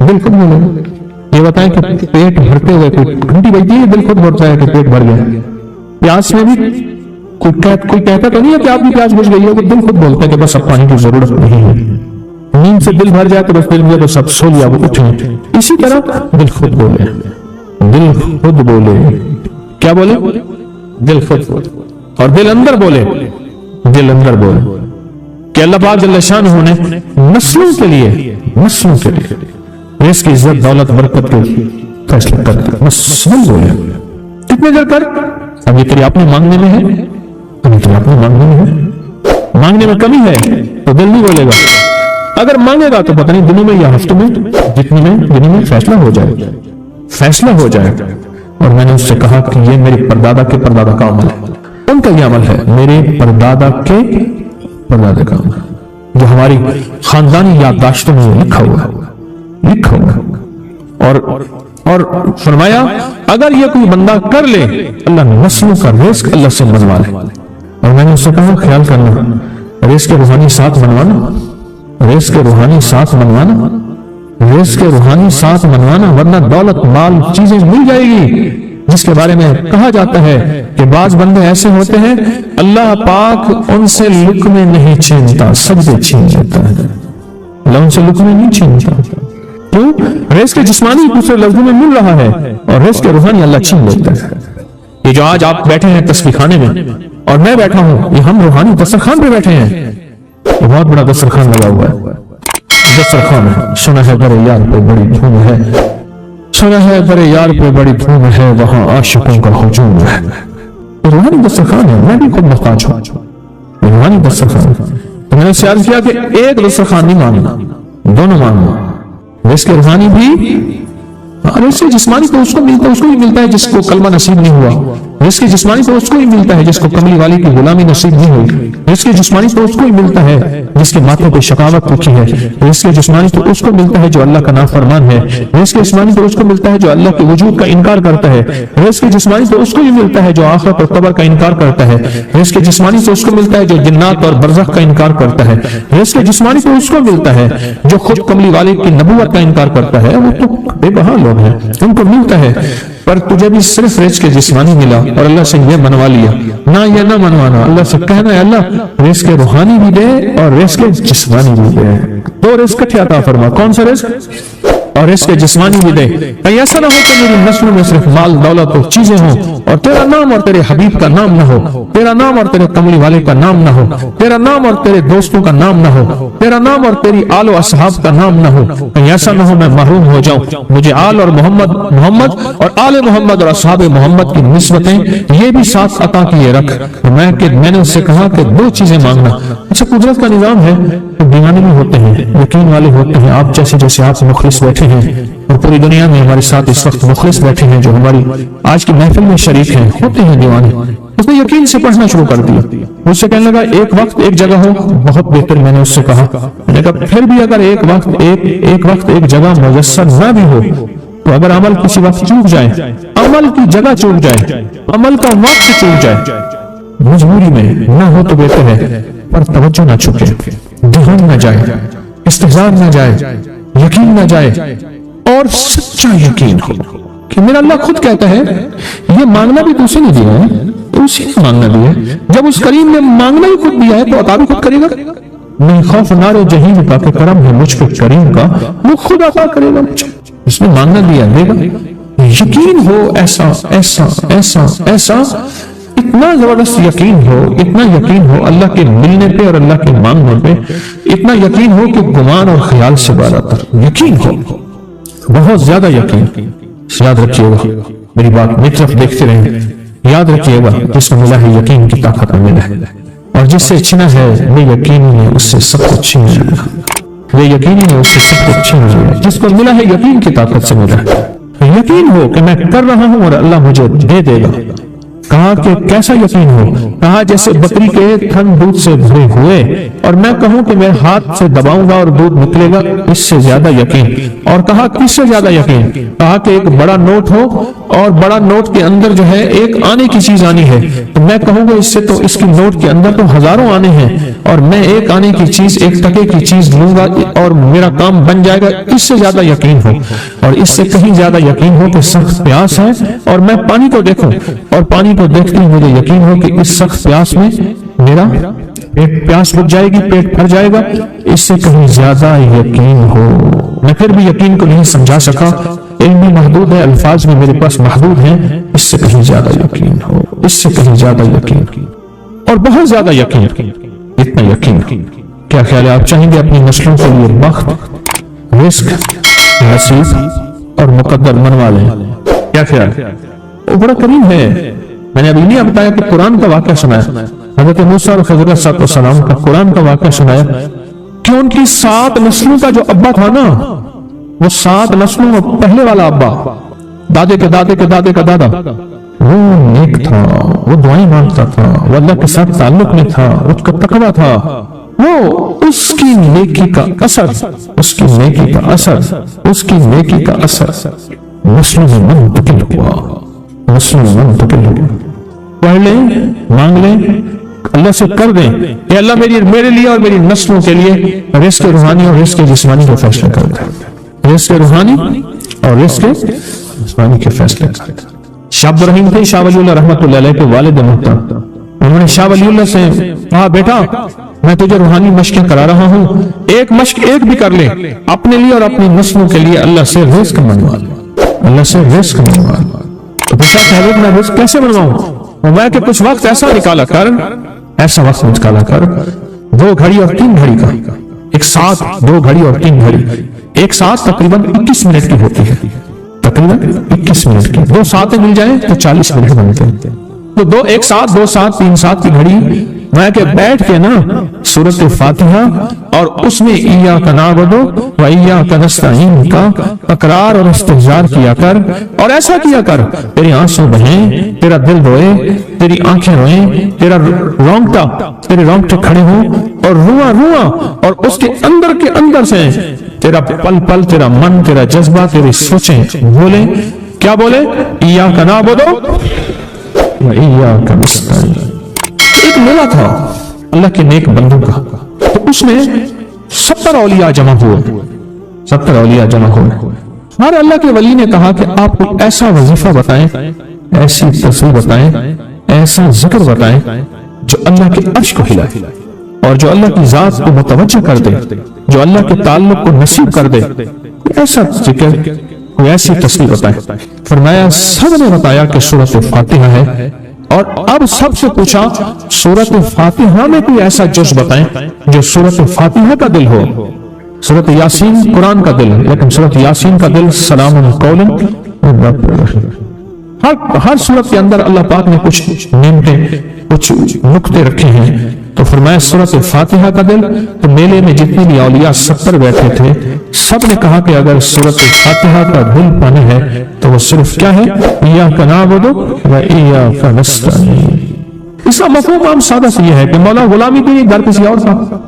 دل خود بولے گا۔ یہ بتائیں کہ پیٹ بھرتے ہوئے کوئی گھنٹی بجتی ہے، دل خود بھرتا ہے کہ پیٹ بھر گیا۔ پیاس میں بھی کوئی کہتا تو نہیں ہے کہ آپ کی پیاس بجھ گئی ہے، دل خود بولتا ہے کہ بس اب پانی کی ضرورت نہیں ہے۔ نیند سے دل بھر جائے تو بس دل میں بس اب سو لیا، وہ اٹھیں۔ اسی طرح دل خود بولے، دل خود بولے، کیا بولے؟ دل خود بولے، اور دل اندر بولے، دل اندر بولے کہ اللہ پاک جل شانہ نے نسلوں کے لیے رزق کی عزت دولت برکت کے فیصلہ کر دیا۔ نسل بولے کتنے دیر کر، اب یہ تیری اپنے مانگنے میں ہے، اب یہ تیری اپنے مانگنے میں ہے، مانگنے میں کمی ہے تو دل نہیں بولے گا، اگر مانگے گا تو پتہ نہیں دنوں میں یا ہفتوں میں جتنی میں دنوں میں فیصلہ ہو جائے، فیصلہ ہو جائے۔ اور میں نے اس سے کہا کہ یہ میرے پردادا کے پردادا کا عمل ہے، ان کا یہ عمل ہے، میرے پردادا کے پردادا کا عمل، جو ہماری خاندانی یادداشتوں میں لکھا ہوا اور فرمایا اگر یہ کوئی بندہ کر لے اللہ نسلوں کا رزق اللہ سے منوا لے۔ اور میں نے اس سے کہا خیال کرنا، رزق کے روحانی ساتھ منوانا، رزق کے روحانی ساتھ منوانا، رزق کے روحانی ساتھ منوانا، ورنہ دولت مال چیزیں مل جائے گی جس کے بارے میں کہا جاتا ہے کہ بعض بندے ایسے ہوتے ہیں اللہ پاک ان سے لقمے نہیں چھینتا، سجدے چھین لیتا ہے۔ اللہ ان سے لقمے نہیں چھینتا. کیوں؟ رزق جسمانی دوسرے لفظوں میں مل رہا ہے اور رزق روحانی اللہ چھین لیتا ہے. یہ جو آج آپ بیٹھے ہیں تسبیح خانے میں اور میں بیٹھا ہوں، یہ ہم روحانی دسترخوان پہ بیٹھے ہیں. یہ بہت بڑا دسترخوان لگا ہوا ہے. دسترخوان ہے. سنا ہے بڑے یار پہ بڑی دھوم ہے، سنا ہے بڑے یار پہ بڑی دھوم ہے، وہاں عاشقوں کا ہجوم ہے. یہ روحانی دسترخوان ہے. میں بھی خود محتاج ہوں. روحانی دسترخوان. تو میں نے اس سے عرض کیا کہ ایک دسترخوان نہیں مانگنا، دونوں مانگنا. رزق روحانی بھی اور رزق جسمانی تو اس کو ملتا ہے، اس کو ہی ملتا ہے جس کو کلمہ نصیب نہیں ہوا. رزق جسمانی تو اس کو ہی ملتا ہے جس کو کملی والی کی غلامی نصیب نہیں ہوئی. رزق جسمانی تو اس کو ہی ملتا ہے جس کے ماتھے پہ شقاوت لکھی ہے. رزق جسمانی تو اس کو ملتا ہے جو اللہ کا نافرمان ہے. رزق جسمانی تو اس کو ملتا ہے جو اللہ کے وجود کا انکار کرتا ہے. رزق جسمانی تو اس کو ہی ملتا ہے جو آخرت اور قبر کا انکار کرتا ہے. رزق جسمانی تو اس کو ملتا ہے جو جنات اور برزخ کا انکار کرتا ہے. رزق جسمانی تو اس کو ملتا ہے جو خود کملی والے کی نبوت کا انکار کرتا ہے. وہ تو بے بہا لوگ ہیں، ان کو ملتا ہے. پر تجھے بھی صرف رزق جسمانی ملا اور اللہ سے یہ منوا لیا. نہ یہ نہ منوانا، اللہ سے کہنا ہے اللہ رزق روحانی بھی دے اور رزق جسمانی بھی دے. دو رزق کٹھے عطا فرما. کون سا رزق؟ اور رزق جسمانی بھی دے. کہیں ایسا نہ ہو کہ میری نسلوں میں صرف مال دولت اور چیزیں ہوں اور تیرا نام اور تیرے حبیب کا نام نہ ہو، تیرا نام اور تیرے کملی والے کا نام نہ ہو، تیرا نام اور تیرے دوستوں کا نام نہ ہو، تیرا نام اور تیری آل و اصحاب کا نام نہ ہو. کہیں ایسا نہ ہو میں محروم ہو جاؤں. مجھے آل اور محمد اور آل محمد اور اصحاب محمد کی نسبتیں یہ بھی ساتھ عطا کیے رکھ. میں نے اس سے کہا کہ دو چیزیں مانگنا. اچھا قدرت کا نظام ہے، دیوانے بھی ہوتے ہیں، یقین والے ہوتے ہیں. آپ جیسے آپ مخلص بیٹھے ہیں اور پوری دنیا میں ہمارے ساتھ اس وقت مخلص بیٹھے ہیں جو ہماری آج کی محفل میں شریک ہیں، ہوتے ہیں دیوانے. اس نے یقین سے پڑھنا شروع کر دیا. مجھ سے کہنے لگا ایک وقت ایک جگہ ہو بہت بہتر. میں نے اس سے کہا، میں نے کہا پھر بھی اگر ایک وقت ایک جگہ میسر نہ بھی ہو تو اگر عمل کسی وقت چوک جائے، عمل کی جگہ چوک جائے، عمل کا وقت چوک جائے، مجبوری میں نہ ہو تو بہتر ہے پر توجہ نہ چکے، دھیان نہ جائے، استحضار نہ جائے، یقین نہ جائے اور سچا یقین ہو کہ میرا اللہ خود کہتا ہے یہ مانگنا بھی تو اسی نے دیا ہے، تو اسی نے مانگنا دیا ہے. جب اس کریم نے مانگنا ہی خود دیا ہے تو عطا بھی خود کرے گا. نہیں خوف نار جہیم کا کہ کرم ہے مجھ پہ کریم کا، وہ خود عطا کرے گا مجھے. اس نے مانگنا دیا دے گا. یقین ہو ایسا ایسا ایسا ایسا، اتنا زبردست یقین ہو اللہ کے ملنے پہ اور اللہ کے مانگنے پہ. اتنا یقین ہو کہ گمان اور خیال سے بالاتر یقین ہو، بہت زیادہ یقین. یاد رکھیے گا میری بات، میری طرف دیکھتے رہیں. یاد رکھیے گا جس کو ملا ہے یقین کی طاقت میں ملا ہے، اور جس سے چھنا ہے بے یقینی نے اس سے سب کچھ چھین لیا. بے یقینی نے اس سے سب کچھ چھین لیا. جس کو ملا ہے یقین کی طاقت سے ملا ہے. یقین ہو کہ میں کر رہا ہوں اور اللہ مجھے دے دے گا. کہا کہ کیسا یقین ہو؟ کہا جیسے بکری کے تھن دودھ سے بھرے ہوئے اور میں کہوں کہ میں ہاتھ سے دباؤں گا اور دودھ نکلے گا، اس سے زیادہ یقین. اور کہا کس سے زیادہ یقین؟ کہا کہ ایک بڑا نوٹ ہو اور بڑا نوٹ کے اندر جو ہے ایک آنے کی چیز آنی ہے، تو میں کہوں گا اس سے تو اس کی نوٹ کے اندر تو ہزاروں آنے ہیں اور میں ایک آنے کی چیز، ایک ٹکے کی چیز لوں گا اور میرا کام بن جائے گا. اس سے زیادہ یقین ہو. اور اس سے کہیں زیادہ یقین ہو کہ سخت پیاس ہے اور میں پانی کو دیکھوں اور پانی کو دیکھتے ہی مجھے یقین ہو کہ اس سخت پیاس میں میرا پیاس بجھ جائے گی، پیٹ بھر جائے گا. اس سے کہیں زیادہ یقین ہو. میں پھر بھی یقین کو نہیں سمجھا سکا، علم بھی محدود ہے، الفاظ بھی میرے پاس محدود ہیں. اس سے کہیں زیادہ یقین ہو، اس سے کہیں زیادہ یقین اور بہت زیادہ یقین. اتنا یقین. کیا خیال ہے؟ آپ چاہیں گے اپنی نسلوں کے لیے بخت، رزق، نصیب اور مقدر منوا لیں؟ کیا خیال؟ وہ بڑا کریم ہے. میں نے ابھی نہیں بتایا کہ قرآن کا واقعہ سنایا، حضرت موسیٰ اور خضر علیہ السلام کا قرآن کا واقعہ سنایا کہ ان کی 7 نسلوں کا جو ابا تھا نا، وہ 7 نسلوں میں پہلے والا ابا، دادے کے دادے کے دادے کا دادا، وہ نیک تھا، وہ دعائیں مانگتا تھا، وہ اللہ کے ساتھ تعلق میں تھا، اس کا تقویٰ تھا. وہ اس کی نیکی کا اثر، اس کی نیکی کا اثر، اس کی نیکی کا اثر نسلوں میں منتقل ہوا. نسلوں میں منتقل ہوا. پڑھ لیں، مانگ لیں، اللہ سے کر دیں کہ اللہ میرے لیے اور میری نسلوں کے لیے رزق روحانی اور رزق جسمانی کے فیصلے کر دیں. رزق روحانی اور رزق جسمانی کے فیصلے کر دیں. شاہ عبد الرحیم تھے شاہ ولی اللہ رحمۃ اللہ علیہ کے والد محترم. انہوں نے شاہ ولی اللہ سے کہا بیٹا میں تجھے روحانی مشقیں کرا رہا ہوں، ایک مشق ایک بھی کر لے اپنے لیے اور اپنی نسلوں کے لیے اللہ سے رزق منگوا لے، اللہ سے رزق منگوا لے۔ تو پوچھا کہ حضرت میں رزق کیسے منگواؤں؟ میں کہ کچھ وقت ایسا نکالا کر، ایسا وقت نکالا کر 2 گھڑی اور 3 گھڑی کا، ایک ساتھ 2 گھڑی اور 3 گھڑی، ایک ساتھ تقریباً 21 منٹ کی ہوتی ہے، تقریباً 21 منٹ کی، 2 ساتیں مل جائیں تو 40 منٹ بنتے ہیں، تو ایک ساتھ 2 ساتھ 3 ساتھ کی گھڑی میں کہ بیٹھ کے نا سورۃ فاتحہ اور اس میں ایاک نعبد و ایاک نستعین کا تکرار اور استحضار کیا کر، اور ایسا کیا کر تیری آنسوں بہیں، تیرا دل روئے، تیری آنکھیں روئیں، تیرے رونگٹے کھڑے ہوں اور رواں اور اس کے اندر سے تیرا پل پل، تیرا من، تیرا جذبہ، تیری سوچیں بولیں، کیا بولے؟ ایاک نعبد و ایاک نستعین۔ ایک میلہ تھا اللہ کے نیک بندوں کا، تو اس میں 70 اولیاء جمع ہوئے، 70 اولیاء جمع ہوئے۔ ہمارے اللہ کے ولی نے کہا کہ آپ کو ایسا وظیفہ بتائیں، ایسی تصویر بتائیں، ایسا ذکر بتائیں جو اللہ کے عرش کو ہلائے اور جو اللہ کی ذات کو متوجہ کر دے، جو اللہ کے تعلق کو نصیب کر دے، ایسا ذکر، کوئی ایسی تصویر بتائیں۔ فرمایا سب نے بتایا کہ سورۃ فاتحہ ہے، اور اب سب سے پوچھا سورۃ فاتحہ میں کوئی ایسا جز بتائیں جو سورۃ فاتحہ کا دل ہو۔ سورۃ یاسین قرآن کا دل، لیکن سورۃ یاسین کا دل سلام قولا من رب الرحیم۔ ہر سورت کے اندر اللہ پاک نے کچھ نعمتیں، کچھ نقطے رکھے ہیں، تو فرمایا سورۃ فاتحہ کا دل۔ تو میلے میں جتنے بھی اولیاء 70 بیٹھے تھے، سب نے کہا کہ اگر سورۃ فاتحہ کا دل پانا ہے تو وہ صرف کیا ہے؟ ایاک نعبد و ایاک نستعین۔ اس کا مفہوم عام سادہ سے یہ ہے کہ مولا غلامی تیری در کسی اور کا،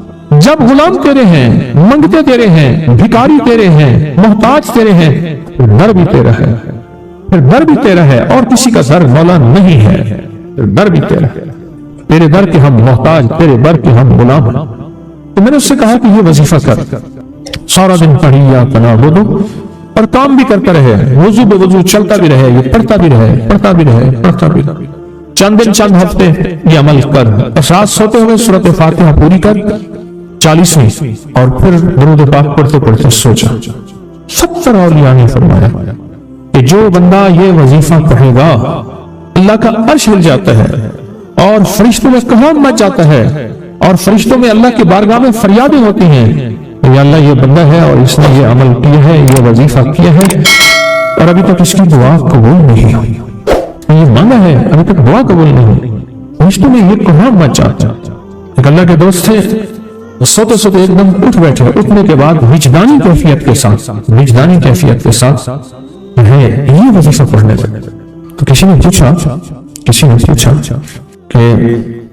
جب غلام تیرے ہیں، منگتے تیرے ہیں، بھکاری تیرے ہیں، محتاج تیرے ہیں، پھر در بھی تیرا ہے، پھر در بھی تیرا ہے، اور کسی کا در مولا نہیں ہے، پھر در بھی تیرا ہے۔ تیرے در کے ہم محتاج، تیرے در کے ہم غلام۔ تو میں نے اس سے کہا کہ یہ وظیفہ کر، سارا دن پڑھی ایاک نعبد، اور کام بھی کرتا رہے، وضو بے وضو چلتا بھی رہے، یہ پڑھتا بھی رہے، پڑھتا بھی رہے، پڑھتا بھی رہے، چند دن چند ہفتے یہ عمل کر، رات سوتے ہوئے سورۃ فاتحہ پوری کر 40ویں، اور پھر درود پاک پڑھتے پڑھتے سو جا۔ 70 اولیاء نے فرمایا کہ جو بندہ یہ وظیفہ پڑھے گا اللہ کا عرش ہل جاتا ہے اور فرشتوں میں قیام مچ جاتا ہے، اور فرشتوں میں اللہ کی بارگاہ میں فریادیں ہوتی ہیں، یا اللہ یہ بندہ ہے اور اس نے یہ عمل کیا ہے، یہ وظیفہ کیا ہے، اور ابھی تک اس کی دعا قبول نہیں ہوئی، یہ مانگا ہے ابھی تک دعا قبول نہیں ہوئی، فرشتوں میں یہ قیام مچ جاتا ہے۔ ایک اللہ کے دوست تھے، سوتے سوتے ایک دم اٹھ بیٹھے، اٹھنے کے بعد وجدانی کیفیت کے ساتھ ہے یہ وظیفہ پڑھنے لگے۔ تو کسی نے پوچھا کہ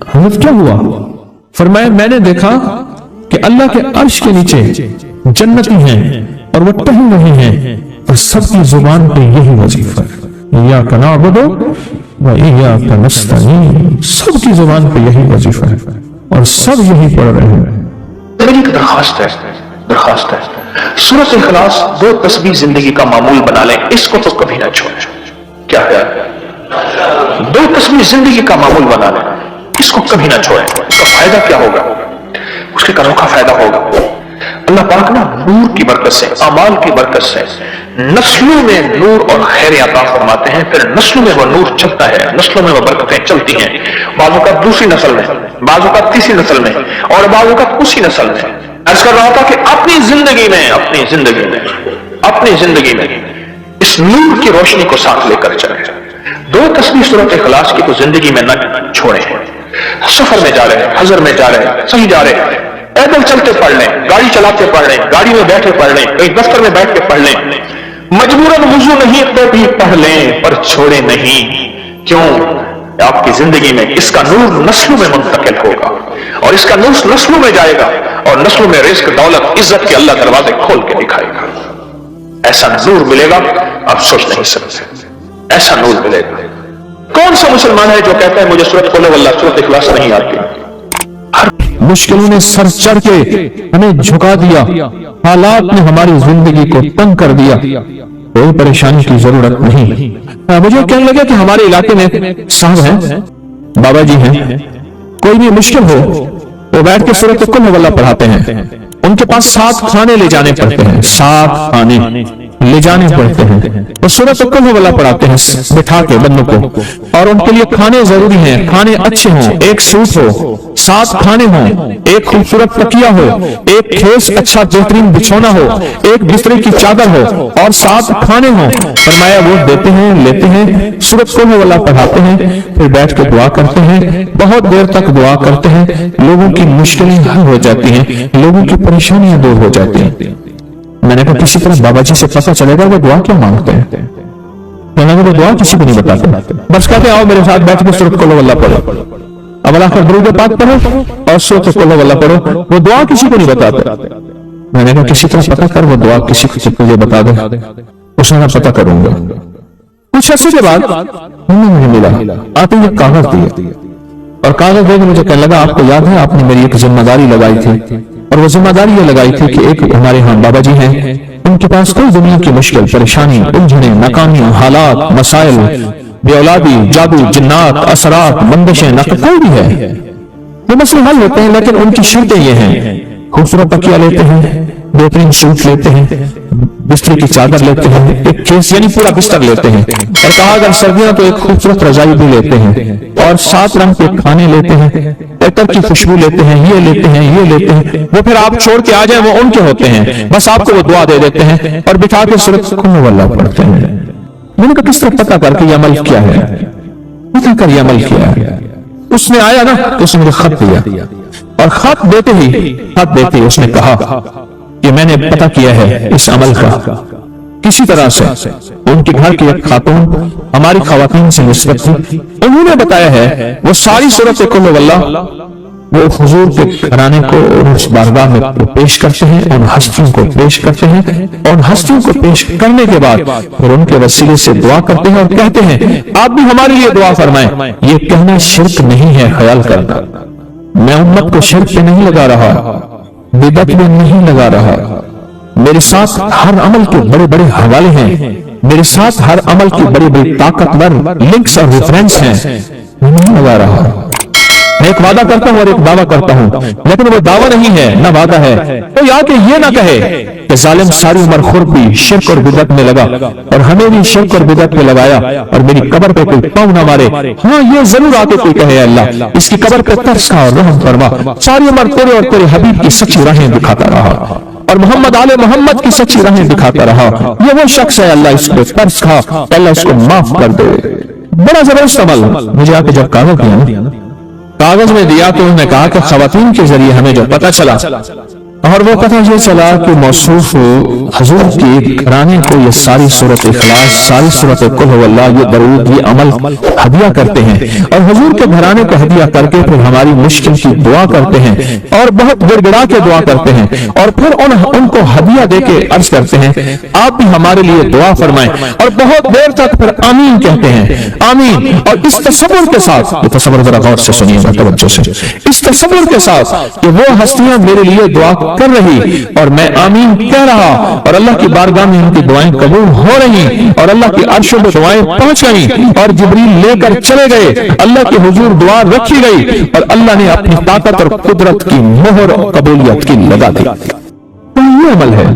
حضرت کیا ہوا؟ فرمایا میں نے دیکھا کہ اللہ کے عرش کے نیچے جنتی ہیں اور وہ ٹہل رہے ہیں، اور سب کی زبان پہ یہی وظیفہ ہے، ایاک نعبد و ایاک نستعین، سب کی زبان پہ یہی وظیفہ ہے اور سب یہی پڑھ رہے ہیں۔ میری ایک درخواست ہے سورۃ اخلاص 2 تسبیح زندگی کا معمول بنا لیں، اس کو تو کبھی نہ چھوڑیں۔ کیا ہے 2 تسبیح زندگی کا معمول بنا لیں، اس کو کبھی نہ چھوڑیں۔ اس کا فائدہ کیا ہوگا؟ اس کے انوکھا فائدہ ہوگا، اللہ پاک نا نور کی برکت سے، اعمال کی برکت سے نسلوں میں نور اور خیر عطا فرماتے ہیں، پھر نسلوں میں وہ نور چلتا ہے، نسلوں میں وہ برکتیں چلتی ہیں، بعض اوقات دوسری نسل میں، بعض اوقات تیسری نسل میں، اور بعض اوقات اسی نسل میں۔ عرض کر رہا تھا کہ اپنی زندگی میں اس نور کی روشنی کو ساتھ لے کر چلیں۔ 2 تسبیح سورۃ اخلاص کی تو زندگی میں نہ چھوڑیں۔ سفر میں جا رہے ہیں، حضر میں جا رہے ہیں، صحیح جا رہے ہیں، پیدل چلتے پڑھ لیں، گاڑی چلاتے پڑھ لیں، گاڑی میں بیٹھے پڑھ لیں، کہیں دفتر میں بیٹھ کے پڑھ لیں، مجبوراً وضو نہیں تو بھی پڑھ لیں، پر چھوڑے نہیں۔ کیوں؟ آپ کی زندگی میں اس کا نور نسلوں میں منتقل ہوگا، اور اس کا نور نسلوں میں جائے گا، اور نسلوں میں رزق، دولت، عزت کے اللہ دروازے کھول کے دکھائے گا۔ ایسا نور ملے گا آپ سوچ نہیں سکتے، ایسا نور ملے گا۔ کون سا مسلمان ہے جو کہتا ہے مجھے سورۃ قل واللہ، سورۃ اخلاص نہیں آتی؟ مشکلوں نے سر چڑھ کے ہمیں جھکا دیا، حالات نے ہماری زندگی کو تنگ کر دیا، کوئی پریشانی کی ضرورت نہیں۔ مجھے کہنے لگا کہ ہمارے علاقے میں صاحب ہیں، بابا جی ہیں، کوئی بھی مشکل ہو وہ بیٹھ کے سورۃ قل ہو اللہ پڑھاتے ہیں. ان کے پاس 7 کھانے لے جانے پڑتے ہیں, 7 کھانے لے جانے پڑتے ہیں. وہ سورۃ قل ہو اللہ پڑھاتے ہیں بٹھا کے بندوں کو, اور ان کے لیے کھانے ضروری ہیں, کھانے اچھے ہوں, ایک سوٹ ہو, 7 کھانے ہوں, ایک خوبصورت تکیہ ہو, ایک خیز اچھا بہترین بچھونا ہو, ایک بسترے کی چادر ہو, اور 7 کھانے ہوں. فرمایا وہ دیتے ہیں, لیتے ہیں, سورۃ قل ہو اللہ پڑھاتے ہیں, پھر بیٹھ کے دعا کرتے ہیں, بہت دیر تک دعا کرتے ہیں. لوگوں کی مشکلیں حل ہو جاتی ہیں, لوگوں کی پریشانیاں دور ہو جاتی ہیں. میں نے کہا کسی طرح بابا جی سے پتہ چلے گا وہ دعا کیا مانگتے ہیں. میں نے کہا وہ دعا کسی کو نہیں بتاتے, بس کہتے آؤ میرے ساتھ بیٹھ کے سورۃ قل ہو اللہ پڑھو, اب اللہ کا درود پاک پڑھو اور سورۃ قل ہو اللہ پڑھو. وہ دعا کسی کو نہیں بتاتے. میں نے کہا کسی طرح پتہ کر وہ دعا کسی کو مجھے بتا دے. اس نے پتہ کروں گا. کچھ عرصے کے بعد مجھے ملا, آپ نے ایک کاغذ دیا, اور کاغذ دے کے مجھے کہنے لگا آپ کو یاد ہے آپ نے میری ایک ذمہ داری لگائی تھی, اور وہ ذمہ داری یہ لگائی تھی کہ ایک ہمارے ہاں بابا جی ہیں, ان کے پاس کوئی دنیا کی مشکل پریشانی, الجھنیں, ناکامیاں, حالات, مسائل, بے اولادی, جادو, جنات, اثرات, بندشیں, کوئی بھی ہے, یہ مسئلے حل ہوتے ہیں. لیکن ان کی شرطیں یہ ہیں, خوبصورت تکیہ لیتے ہیں, بہترین سوٹ لیتے ہیں, بستر کی چادر لیتے ہیں, ایک کیس یعنی پورا بستر لیتے ہیں, اور کہا اگر سردیاں تو ایک خوبصورت رضائی بھی لیتے ہیں, اور 7 رنگ کے کھانے لیتے ہیں, عطر کی خوشبو لیتے ہیں, یہ لیتے ہیں, یہ لیتے ہیں. وہ پھر آپ چھوڑ کے آ جائیں وہ ان کے ہوتے ہیں, بس آپ کو وہ دعا دے دیتے ہیں اور بٹھا کے سورۃ قل ہو اللہ پڑھتے ہیں. میں نے کہا کس طرح پتہ کر کے یہ عمل کیا ہے, پتہ کر یہ عمل کیا ہے. اس نے آیا نا تو اس نے مجھے خط دیا, اور خط دیتے ہی اس نے کہا کہ میں نے پتہ کیا ہے اس عمل کا کسی طرح سے. ان کے گھر کی ایک خاتون ہماری خواتین سے نسبت تھی, انہوں نے بتایا ہے وہ ساری سورۃ قل ہو اللہ وہ حضور کے گھرانے کو اس بارگاہ میں پیش کرتے ہیں, ان ہستیوں کو پیش کرتے ہیں, اور ہستیوں کو پیش کرنے کے بعد پھر ان کے وسیلے سے دعا کرتے ہیں اور کہتے ہیں آپ بھی ہمارے لیے دعا فرمائیں. یہ کہنا شرک نہیں ہے, خیال کرنا, میں امت کو شرک پہ نہیں لگا رہا, بدعت میں نہیں لگا رہا. میرے ساتھ ہر عمل کے بڑے بڑے حوالے ہیں, میرے ساتھ ہر عمل کی بڑی بڑی طاقتور لنکس اور ریفرنس ہیں, میں نہیں لگا رہا. میں ایک وعدہ کرتا ہوں اور ایک دعویٰ کرتا ہوں, لیکن وہ دعویٰ نہیں ہے نہ وعدہ ہے. تو یا کہ یہ نہ کہے کہ ظالم ساری عمر خرپی شرک اور بدعت میں لگا, اور ہمیں بھی شرک اور بدعت میں لگایا, اور میری قبر پہ کوئی پاؤں نہ مارے. ہاں یہ ضرور آ کے کوئی کہے اللہ اس کی قبر پہ ترس کھا اور رحم فرما, ساری عمر تیرے اور تیرے حبیب کی سچی راہیں دکھاتا رہا, اور محمد آل محمد کی سچی راہیں دکھاتا رہا. یہ وہ شخص ہے, اللہ اس کو ترس کھا, اللہ اس کو معاف کر دے. بڑا زبردست عمل. مجھے آ کے جب کاغذ دیا نا, کاغذ میں دیا تو انہوں نے کہا کہ خواتین کے ذریعے ہمیں جو پتہ چلا, اور وہ پتہ یہ چلا کہ موصوف حضور کے گھرانے کو یہ ساری سورۃ اخلاص, ساری سورۃ قل ہو اللہ, یہ درود, یہ عمل ہدیہ کرتے ہیں, اور حضور کے گھرانے کو ہدیہ کر کے پھر ہماری مشکل کی دعا کرتے ہیں, اور بہت گڑ گڑا کے دعا کرتے ہیں, اور پھر ان کو ہدیہ دے کے عرض کرتے ہیں آپ بھی ہمارے لیے دعا فرمائیں, اور بہت دیر تک پھر آمین کہتے ہیں, آمین. اور اس تصور کے ساتھ, یہ تصور ذرا غور سے سنیے گا توجہ سے, اس تصور کے ساتھ کہ وہ ہستیاں میرے لیے دعا کر رہی اور میں آمین کہہ رہا, اور اللہ کی بارگاہ میں ان کی دعائیں قبول ہو رہی, اور اللہ کی عرش پہ دعائیں پہنچ گئیں, اور جبریل لے کر چلے گئے, اللہ کے حضور دعا رکھی گئی, اور اللہ نے اپنی طاقت اور قدرت کی مہر قبولیت کی لگا دی. تو یہ عمل ہے.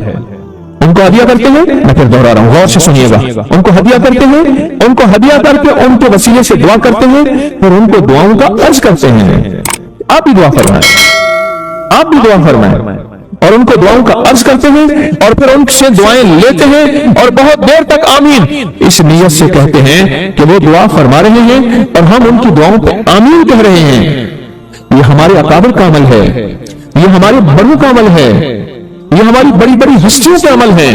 ان کو ہدیہ کرتے ہیں, میں پھر دوہرا رہا ہوں, غور سے سنیے گا, ان کو ہدیہ کرتے ہیں, ان کو ہدیہ کر کے ان کے وسیلے سے دعا کرتے ہیں, پھر ان کو دعاؤں کا عرض کرتے ہیں آپ بھی دعا فرمائیں, آپ بھی دعا فرمائیں, اور ان کو دعاؤں کا عرض کرتے ہیں, اور پھر ان سے دعائیں لیتے ہیں, اور بہت دیر تک آمین اس نیت سے کہتے ہیں کہ وہ دعا فرما رہے ہیں اور ہم ان کی دعاؤں پہ آمین کہہ رہے ہیں. یہ ہمارے اکابر کا عمل ہے, یہ ہمارے بڑوں کا عمل ہے, یہ ہماری بڑی بڑی ہستیوں کے عمل ہے.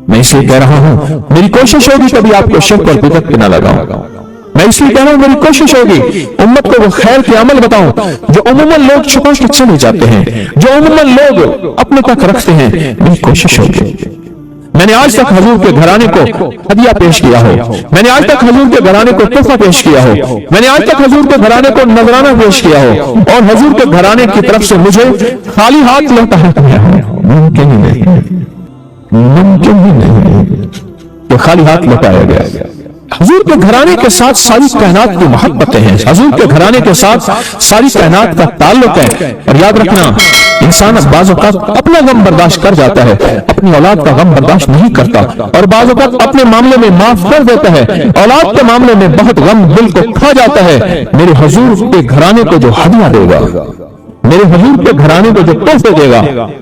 میں اس لیے کہہ رہا ہوں میری کوشش ہوگی کبھی آپ کو شرک اور بدعت پہ نہ لگاؤں. میں اس لیے کہہ رہا ہوں میری کوشش ہوگی امت کو وہ خیر کے عمل بتاؤں جو عموماً لوگ چھپا کے چلے جاتے ہیں, جو عموماً لوگ اپنے تک رکھتے ہیں. میری کوشش ہوگی. میں نے آج تک حضور کے گھرانے کو ہدیہ پیش کیا ہو, میں نے آج تک حضور کے گھرانے کو تحفہ پیش کیا ہو, میں نے آج تک حضور کے گھرانے کو نذرانہ پیش کیا ہو, اور حضور کے گھرانے کی طرف سے مجھے خالی ہاتھ لوٹایا گیا ہو. ممکن ہی نہیں, ممکن ہی نہیں کہ خالی ہاتھ لوٹایا گیا. حضور کے گھرانے کے ساتھ ساری کائنات کی محبتیں ہیں، حضور کے گھرانے کے ساتھ ساری کائنات کا تعلق ہے۔ اور یاد رکھنا، انسان بعض اوقات اپنا غم برداشت کر جاتا ہے، اپنی اولاد کا غم برداشت نہیں کرتا، اور بعض اوقات اپنے معاملے میں معاف کر دیتا ہے، اولاد کے معاملے میں بہت غم دل کو کھا جاتا ہے۔ میرے حضور کے گھرانے کو جو ہدیہ دے گا، میرے حضور کے گھرانے کو جو تحفے دے گا،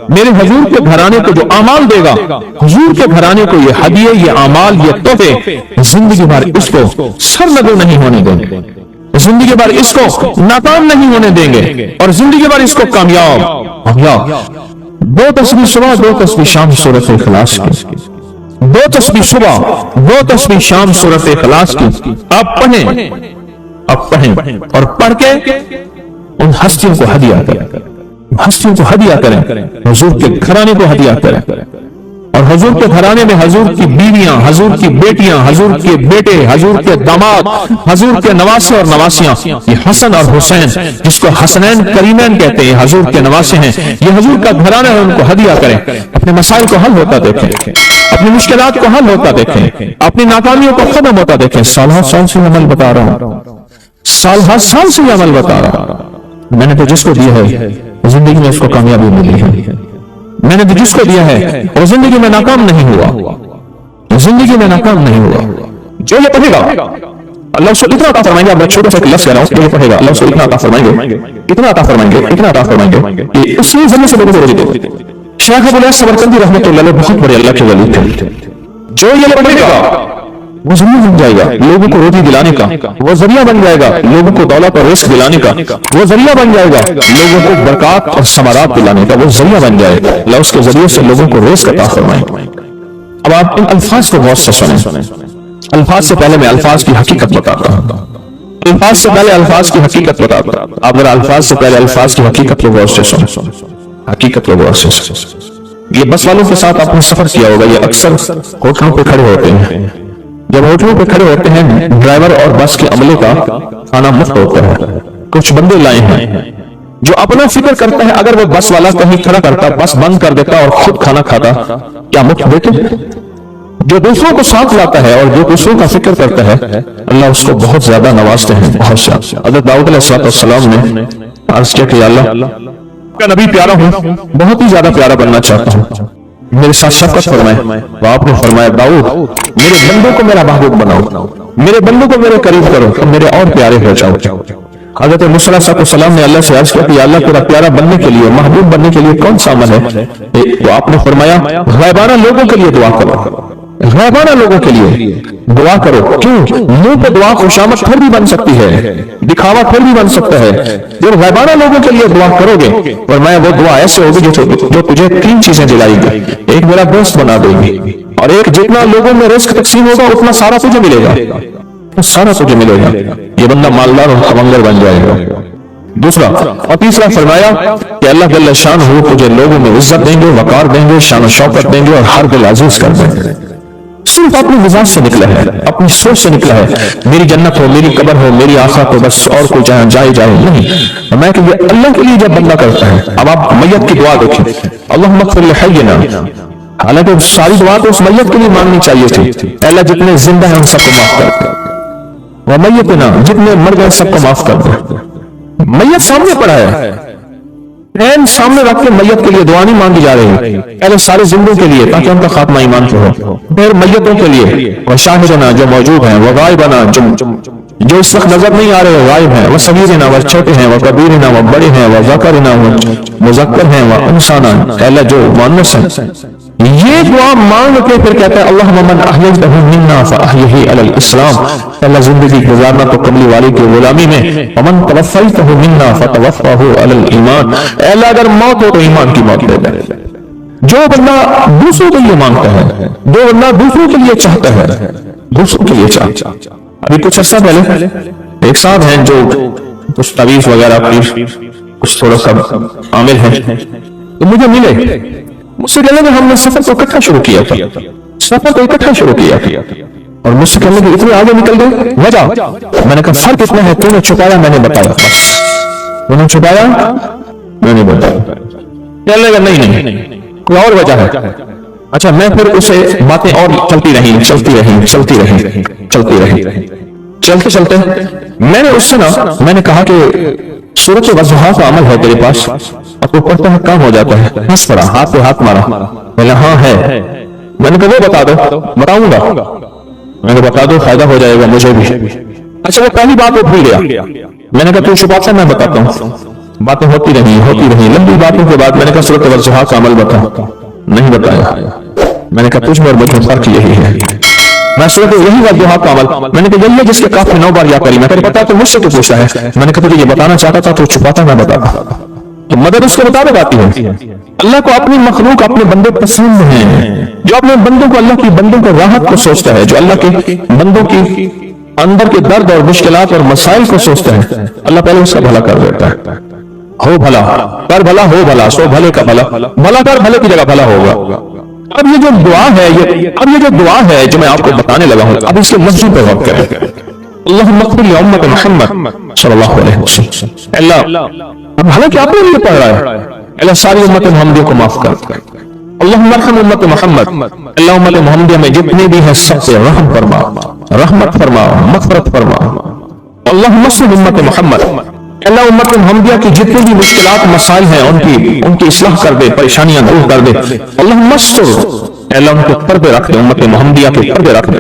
میرے حضور کے گھرانے کو جو اعمال دے گا، حضور کے گھرانے کو یہ ہدیے، یہ اعمال، یہ تحفے زندگی بھر اس کو سرنگو نہیں ہونے دیں گے، زندگی بھر اس کو ناکام نہیں ہونے دیں گے، اور زندگی بھر اس کو کامیاب۔ دو تسبیح صبح، دو تسبیح شام سورۃ اخلاص کی، دو تسبیح صبح، دو تسبیح شام سورۃ اخلاص کی آپ پڑھیں، آپ پڑھیں اور پڑھ کے ان ہستیوں کو ہدیہ کریں، ہستیوں کو ہدیہ کریں، حضور کے گھرانے کو ہدیہ کریں، اور حضور کے گھرانے میں حضور کی بیویاں، حضور کی بیٹیاں، حضور کے بیٹے، حضور کے داماد، حضور کے نواسے اور نواسیاں، یہ حسن اور حسین جس کو حسنین کریمین کہتے ہیں، حضور کے نواسے ہیں، یہ حضور کا گھرانہ ہے، ان کو ہدیہ کریں۔ اپنے مسائل کو حل ہوتا دیکھیں، اپنی مشکلات کو حل ہوتا دیکھیں، اپنی ناکامیوں کو ختم ہوتا دیکھیں۔ سالہ سال سے عمل بتا رہا ہوں، سالہ سال سے عمل بتا رہا ہوں، میں نے تو جس کو دیا ہے زندگی میں اس کو کامیابی ملی ہے، میں نے تو جس کو دیا ہے وہ زندگی میں ناکام نہیں ہوا، زندگی میں ناکام نہیں ہوا۔ جو یہ پڑھے گا اللہ اس کو اتنا عطا فرمائیں گے، اب میں چھوٹے سے لفظ کہہ رہا ہوں، جو یہ پڑھے گا اللہ اس کو اتنا عطا فرمائیں گے، اتنا عطا فرمائیں گے، اتنا عطا فرمائیں گے کہ اس کے ذریعے سے لوگوں کو روزی دے۔ شیخ ابو الیاس سمرقندی رحمۃ اللہ علیہ بہت بڑے اللہ کے ولی تھے، جو یہ پڑھے گا وہ ذریعہ بن جائے گا لوگوں کو روزی دلانے کا، وہ ذریعہ بن جائے گا لوگوں کو دولت اور رزق دلانے کا، وہ ذریعہ بن جائے گا لوگوں کو برکات اور ثمرات دلانے کا، وہ ذریعہ بن جائے گا، اللہ اس کے ذریعے سے لوگوں کو رزق عطا فرمائے۔ اب آپ ان الفاظ کو غور سے سنیں، الفاظ سے پہلے میں الفاظ کی حقیقت بتاتا ہوں، الفاظ سے پہلے الفاظ کی حقیقت بتاتا ہوں، آپ ذرا الفاظ سے پہلے الفاظ کی حقیقت کو غور سے سنیں، حقیقت کو غور سے سنیں۔ یہ بس والوں کے ساتھ آپ نے سفر کیا ہوگا، یہ اکثر ہوٹلوں پہ کھڑے ہوتے ہیں، جب ہوٹلوں پہ کھڑے ہوتے ہیں ڈرائیور اور بس کے عملے کا کھانا مفت ہوتا ہے، کچھ بندے لائے ہیں جو اپنا فکر کرتا ہے اگر وہ بس والا کہیں کھڑا کرتا، بس بند کر دیتا اور خود کھانا کھاتا کیا مفت دیتے؟ جو دوسروں کو ساتھ لاتا ہے اور جو دوسروں کا فکر کرتا ہے اللہ اس کو بہت زیادہ نوازتے ہیں، بہت زیادہ۔ حضرت داؤد علیہ السلام نے عرض کیا کہ اللہ کا نبی پیارا ہوں، بہت ہی زیادہ پیارا بننا چاہتا ہوں، میرے ساتھ شفقت فرمائے۔ آپ نے فرمایا داؤد میرے بندوں کو میرا محبوب بناؤ، میرے بندوں کو میرے قریب کرو، تم میرے اور پیارے ہو جاؤ۔ حضرت موسیٰ علیہ السلام نے اللہ سے عرض کیا کہ اللہ تیرا پیارا بننے کے لیے، محبوب بننے کے لیے کون سا عمل ہے؟ تو آپ نے فرمایا غائبانہ لوگوں کے لیے دعا کرو، غائبانہ لوگوں کے لیے دعا کرو۔ کیوں؟ منہ پہ دعا خوشامد پھر بھی بن سکتی ہے، دکھاوا پھر بھی بن سکتا ہے، جب غائبانہ لوگوں کے لیے دعا کرو گے اور میں وہ دعا ایسے ہوگی جو تجھے تین چیزیں دلائی گی، ایک میرا دوست بنا دے گی، اور ایک جتنا لوگوں میں رزق تقسیم ہوگا اتنا سارا تجھے ملے گا، سارا تجھے ملے گا، یہ بندہ مالدار اور خمنگر بن جائے گا۔ دوسرا اور تیسرا فرمایا کہ اللہ جل شان ہو تجھے لوگوں میں عزت دیں گے، وقار دیں گے، شان و شوکت دیں گے اور ہر دل عزیز کر دیں گے۔ صرف اپنی مزاج سے نکلا ہے، اپنی سوچ سے نکلا ہے، میری جنت ہو، میری قبر ہو، میری آخرت ہو، بس اور کوئی جہاں جائے نہیں۔ میں کہ یہ اللہ کے لیے جب بندہ کرتا ہے، اب آپ میت کی دعا دیکھیں، اللہم اغفر لحینا، حالانکہ ساری دعا تو اس میت کے لیے مانگنی چاہیے تھی، اللہ جتنے زندہ ہیں ان سب کو معاف کر دے، ومیتنا جتنے مر گئے سب کو معاف کر دے۔ میت سامنے پڑا ہے، عین سامنے رکھ کے میت کے لیے دعا نہیں مانگی جا رہی، پہلے سارے زندوں کے لیے تاکہ ان کا خاتمہ ایمان پہ ہو، پھر میتوں کے لیے، وہ شاہدنا جو موجود ہیں، وہ غائبنا جو اس وقت نظر نہیں آ رہے غائب ہیں، وہ صغیرنا وہ چھوٹے ہیں، وہ کبیرنا وہ بڑے ہیں، وہ ذکرنا وہ مذکر ہیں، وہ انسانا اللہ جو مؤنث ہیں۔ یہ دعا مانگ کے پھر کہتا ہے اللہم من احییتہ منا فاحیہ علی الاسلام، اللہ زندگی گزارنا تو کملی والی کی غلامی میں، ومن توفیتہ منا فتوفہ علی الایمان، اے اللہ اگر موت ہو تو ایمان کی موت دے دے۔ جو بندہ دوسروں کے لیے مانگتا ہے، جو بندہ دوسروں کے لیے چاہتا ہے، دوسروں کے لیے چاہتا ہے۔ ابھی کچھ عرصہ پہلے ایک صاحب ہیں جو کچھ تعویذ وغیرہ کچھ تھوڑا سا عامل ہیں، تو مجھے ملے، مجھ سے کہنے کہ ہم نے سفر کو اکٹھا شروع کیا تھا، سفر کو اکٹھا شروع کیا تھا، اور مجھ سے کہنے کہ اتنے آگے نکل گئے، وجہ میں نے کہا فرق اتنا ہے، تو نے چھپایا میں نے بتایا، تو نے چھپایا میں نے بتایا، کہنے لگا نہیں کوئی اور وجہ ہے، اچھا میں پھر اسے باتیں اور چلتی رہی چلتے چلتے میں نے اس سے میں نے کہا کہ سورۃ والضحیٰ کا عمل ہے تیرے پاس؟ اب تو پڑھتا ہے کام ہو جاتا ہے، ہنس پڑا، ہاتھ پہ ہاتھ مارا، بولا ہاں ہے۔ میں نے کہا وہ بتا دو، بتاؤں گا، میں نے بتا دو فائدہ ہو جائے گا مجھے بھی۔ اچھا وہ پہلی بات وہ بھول گیا، میں نے کہا تو چھپاتا میں بتاتا ہوں۔ باتیں ہوتی رہی لمبی باتوں کے بعد میں نے کہا سورۃ والضحیٰ کا عمل بتا، نہیں بتایا۔ میں نے کہا تجھ میں اور مجھ میں فرق یہی ہے، میں سورۃ یہی والضحیٰ کا عمل، میں نے کہا یہی ہے جس کے کاف میں 9 بار یا کری، میں نے پتا تو مجھ سے تو پوچھا ہے، میں نے کہا تجھے یہ بتانا چاہتا تھا تو چھپاتا میں بتاتا، تو مدد اس کے مطابق آتی ہے۔ اللہ کو اپنی مخلوق اپنے بندے پسند ہیں، جو اپنے بندوں کو، اللہ کی بندوں کو راحت کو سوچتا ہے، جو اللہ کے بندوں کی اندر کے درد اور مشکلات اور مسائل کو سوچتا ہے، اللہ پہلے اس کا بھلا کر دیتا ہے۔ ہو بھلا کر بھلا، ہو بھلا سو بھلے کا بھلا، بھلا کر بھلے کی جگہ بھلا ہوگا۔ اب یہ جو دعا ہے جو میں آپ کو بتانے لگا ہوں، اب اس کے لفظوں پہ غور کریں۔ اللہم اغفر لامت محمد صلی اللہ علیہ وسلم، اللہ حالانکہ آپ نے یہ پڑھ رہا ہے، اللہ ساری امت محمدیہ کو معاف کر۔ اللہم ارحم امت محمد، اللہ امت محمدیہ میں جتنے بھی ہیں سب سے رحم فرما، رحمت فرما، مغفرت فرما۔ اللہم اصلح امت محمد، اللہ امت محمدیہ کی جتنی بھی مشکلات مسائل ہیں ان کی اصلاح کر دے، پریشانیاں دور کر دے۔ اللہم استر، اللہ ان کے پردے رکھ دے، امت محمدیہ کے پردے رکھ دے،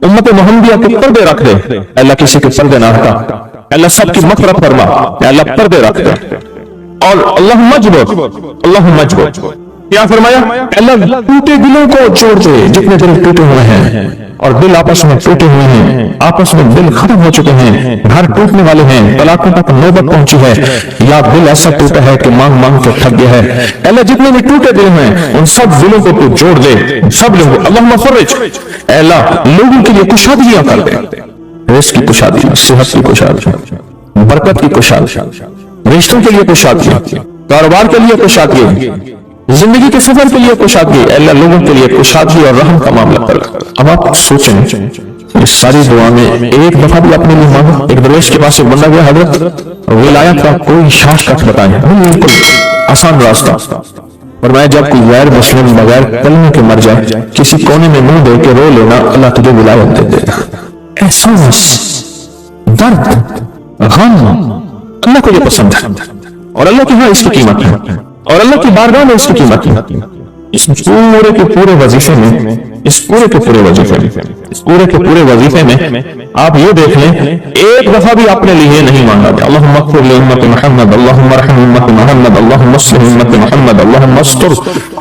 امت محمدیہ کے پردے رکھ دے، اللہ کسی کے پردے نہ ہٹا، اللہ سب کی مغفرت فرما، اللہ پردے رکھ دے۔ اور اللہم اجبر، کیا فرمایا؟ اللہ ٹوٹے دلوں کو جوڑ دے، جتنے دل ٹوٹے ہوئے ہیں اور دل آپس میں ٹوٹے ہوئے ہیں، آپس میں دل ختم ہو چکے ہیں، گھر ٹوٹنے والے ہیں، طلاقوں تک نوبت پہنچی ہے، یا دل ایسا ٹوٹا ہے کہ مانگ مانگ کے تھک گیا ہے، اللہ جتنے بھی ٹوٹے دل ہیں ان سب دلوں کو تو جوڑ دے، سب لوگوں کو اللہم فرج، اللہ لوگوں کے لیے کشادگیاں کر دے، رزق کی کشادگی، صحت کی کشادگی، برکت کی کشادگی، رشتوں کے لیے کشادگی، کاروبار کے لیے کشادگی، زندگی کے سفر کے لیے کشادگی، اللہ لوگوں کے لیے کشادگی اور رحم کا معاملہ کر۔ اب آپ سوچیں اس ساری دعا میں ایک دفعہ بھی اپنے لیے مانگا۔ ایک درویش کے پاس ایک بندہ گیا، حضرت ولایت کا کوئی شارٹ کٹ بتائیں، بالکل آسان راستہ۔ فرمایا جب کوئی غیر مسلم بغیر کلمے کے مر جائے، کسی کونے میں منہ دے کے رو لینا، اللہ تجھے ولایت دے دے گا۔ احساس، درد، غم، اللہ کو یہ پسند ہے، اور اللہ کے ہاں اس کی قیمت ہے، اور اللہ کی بارگاہ میں اس کی قیمت ہے۔ اس پورے کے پورے وظیفے میں، اس پورے کے پورے وظیفے میں آپ یہ دیکھ لیں، ایک دفعہ بھی آپ نے لیے نہیں مانگا کہ اللہم اغفر لامت محمد، اللہم ارحم امت محمد، اللہم اصلح امت محمد، اللہم استر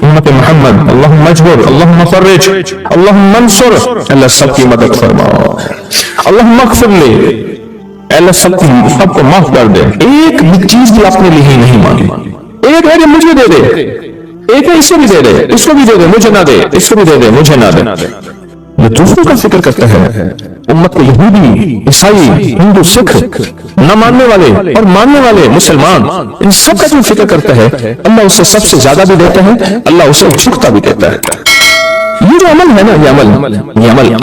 امت محمد، اللہم اجبر، اللہم فرج، اللہم انصر، اللہ سب کی مدد فرما، اللہم اغفر لے، اللہ سب کو معاف کر دے۔ ایک بھی چیز بھی آپ نے لی نہیں مانگی، ایک ہے کہ مجھے دے دے، ایک ہے اس کو بھی دے دے، اس کو بھی دے دے، مجھے نہ دے، اس کو بھی دے دے، مجھے نہ دے۔ یہ دوسروں کا فکر کرتا ہے، امت کو یہودی، عیسائی، ہندو، سکھ، نہ ماننے والے اور ماننے والے مسلمان، ان سب کا جو فکر کرتا ہے، اللہ اسے سب سے زیادہ بھی دیتا ہے، اللہ اسے چھکتا بھی دیتا ہے۔ یہ جو عمل ہے نا، یہ عمل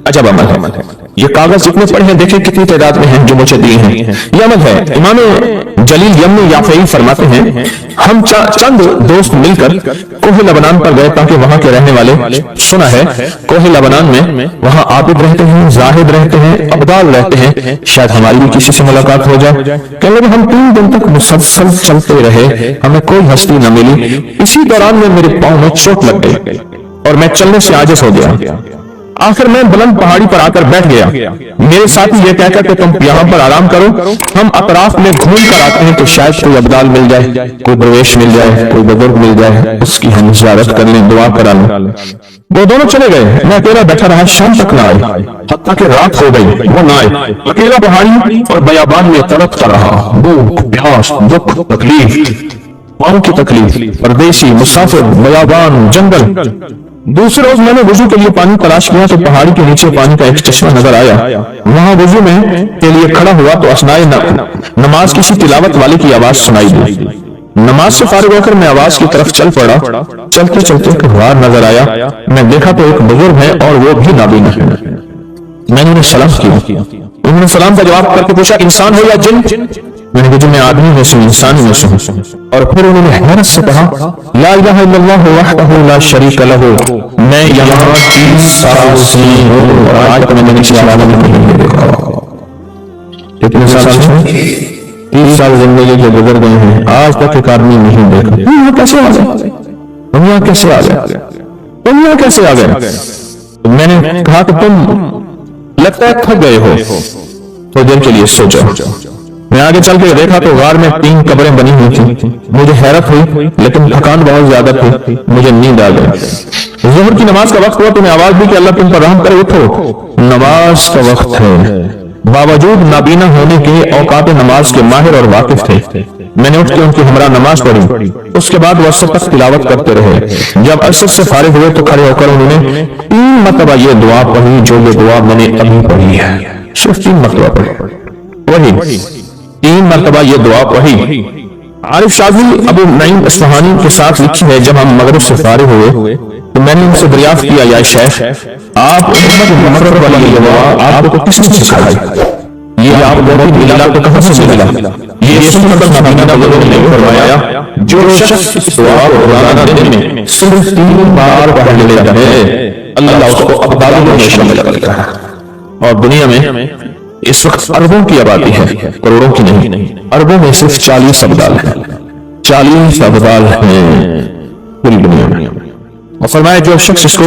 عجب عمل ہے۔ یہ کاغذ جتنے پڑے ہیں دیکھیں کتنی تعداد میں ہیں جو مجھے دیے ہیں، یہ عمل ہے۔ امام جلیل یمنی یافعی فرماتے ہیں، ہم چند دوست مل کر کوہ لبنان پر گئے تاکہ وہاں کے رہنے والے، سنا ہے کوہ لبنان میں وہاں عابد رہتے ہیں، زاہد رہتے ہیں، ابدال رہتے ہیں، شاید ہماری بھی کسی سے ملاقات ہو جائے۔ کہنے لگے ہم 3 دن تک مسلسل چلتے رہے، ہمیں کوئی ہستی نہ ملی، اسی دوران میں میرے پاؤں میں چوٹ لگ گئی اور میں چلنے سے عاجز ہو گیا۔ آخر میں بلند پہاڑی پر آ کر بیٹھ گیا، میرے ساتھی یہ کہہ کر کہ تم یہاں پر آرام کرو، ہم اطراف میں گھوم کر آتے ہیں تو شاید کوئی ابدال مل جائے، کوئی درویش مل جائے، کوئی بزرگ مل جائے، اس کی ہم زیارت کر لیں، دعا کرا لیں۔ وہ دونوں چلے گئے، میں اکیلا بیٹھا رہا، شام تک نہ آئے، حتیٰ کہ رات ہو گئی، وہ نہ آئے، اکیلا پہاڑی اور بیابان میں تڑپتا رہا، بھوک، پیاس، دکھ، تکلیف، پاؤں کی تکلیف، پردیسی، مسافر، بیابان، جنگل۔ دوسرے روز میں نے وضو کے لیے پانی تلاش کیا تو پہاڑی کے نیچے پانی کا ایک چشمہ نظر آیا، وہاں وضو میں کے لیے کھڑا ہوا تو اثناء نماز کسی تلاوت والے کی آواز سنائی دی۔ نماز سے فارغ ہو کر میں آواز کی طرف چل پڑا، چلتے چلتے ایک غار نظر آیا، میں دیکھا تو ایک بزرگ ہے اور وہ بھی نابینا ہے۔ میں نے انہیں سلام کیا، انہوں نے سلام کا جواب کر کے پوچھا انسان ہو یا جن؟ میں نے کہا جو میں آدمی میں سے ہوں، انسانی میں سے ہوں. اور پھر انہوں نے حیرت سے کہا لا الہ الا اللہ وحدہ لا شریک لہ، میں یہاں 30 سال سے ہوں اور آج تک میں نے کسی عالم میں نہیں دیکھا. کتنے سال سے؟ 30 سال زندگی کے گزر گئے ہیں، آج تک ایک آدمی نہیں دیکھا. یہاں کیسے آ گئے؟ ہم یہاں کیسے آ گئے؟ تم یہاں کیسے آ گئے؟ میں نے کہا کہ تم لگتا ہے تھک گئے ہو تو دن کے لیے سو جاؤ. میں آگے چل کے دیکھا تو غار میں 3 قبریں بنی ہوئی تھیں. مجھے حیرت ہوئی لیکن تھکان بہت زیادہ تھی، مجھے نیند آ گئی. ظہر کی نماز کا وقت ہوا تو میں آواز دی کہ اللہ تم پر رحم کرے، اٹھو نماز کا وقت ہے. باوجود نابینا ہونے کے اوقات نماز کے ماہر اور واقف تھے. میں نے اٹھ کے ان کی ہمراہ نماز پڑھی. اس کے بعد وہ عصر تک تلاوت کرتے رہے. جب عصر سے فارغ ہوئے تو کھڑے ہو کر انہوں نے 3 مرتبہ یہ دعا پڑھی جو یہ دعا میں نے ابھی پڑھی ہے. صرف 3 مرتبہ پڑھی، وہی 3 مرتبہ یہ دعا پڑھی. عارف شاذلی ابو نعیم اصفہانی کے ساتھ لکھی ہے جب ہم مغرب سے فارغ ہوئے تو میں نے ان سے دریافت کیا یا شیخ آپ امت مغرب والی یہ دعا آپ کو کس نے سکھائی؟ یہ آپ کو ملا تو کہاں سے ملا؟ یہ سنت نبینا لوگوں نے فرمایا جو شخص اس دعا کو روزانہ دن میں صرف 3 بار پڑھ لیتا ہے اللہ اس کو ابدال میں شامل کرتا ہے. اور دنیا میں اس وقت اربوں کی آبادی ہے، کروڑوں کی نہیں. اربوں میں صرف 40 ابدال ہیں. 40 ابدال ہیں پوری دنیا میں. اور فرمایا جو شخص اس کو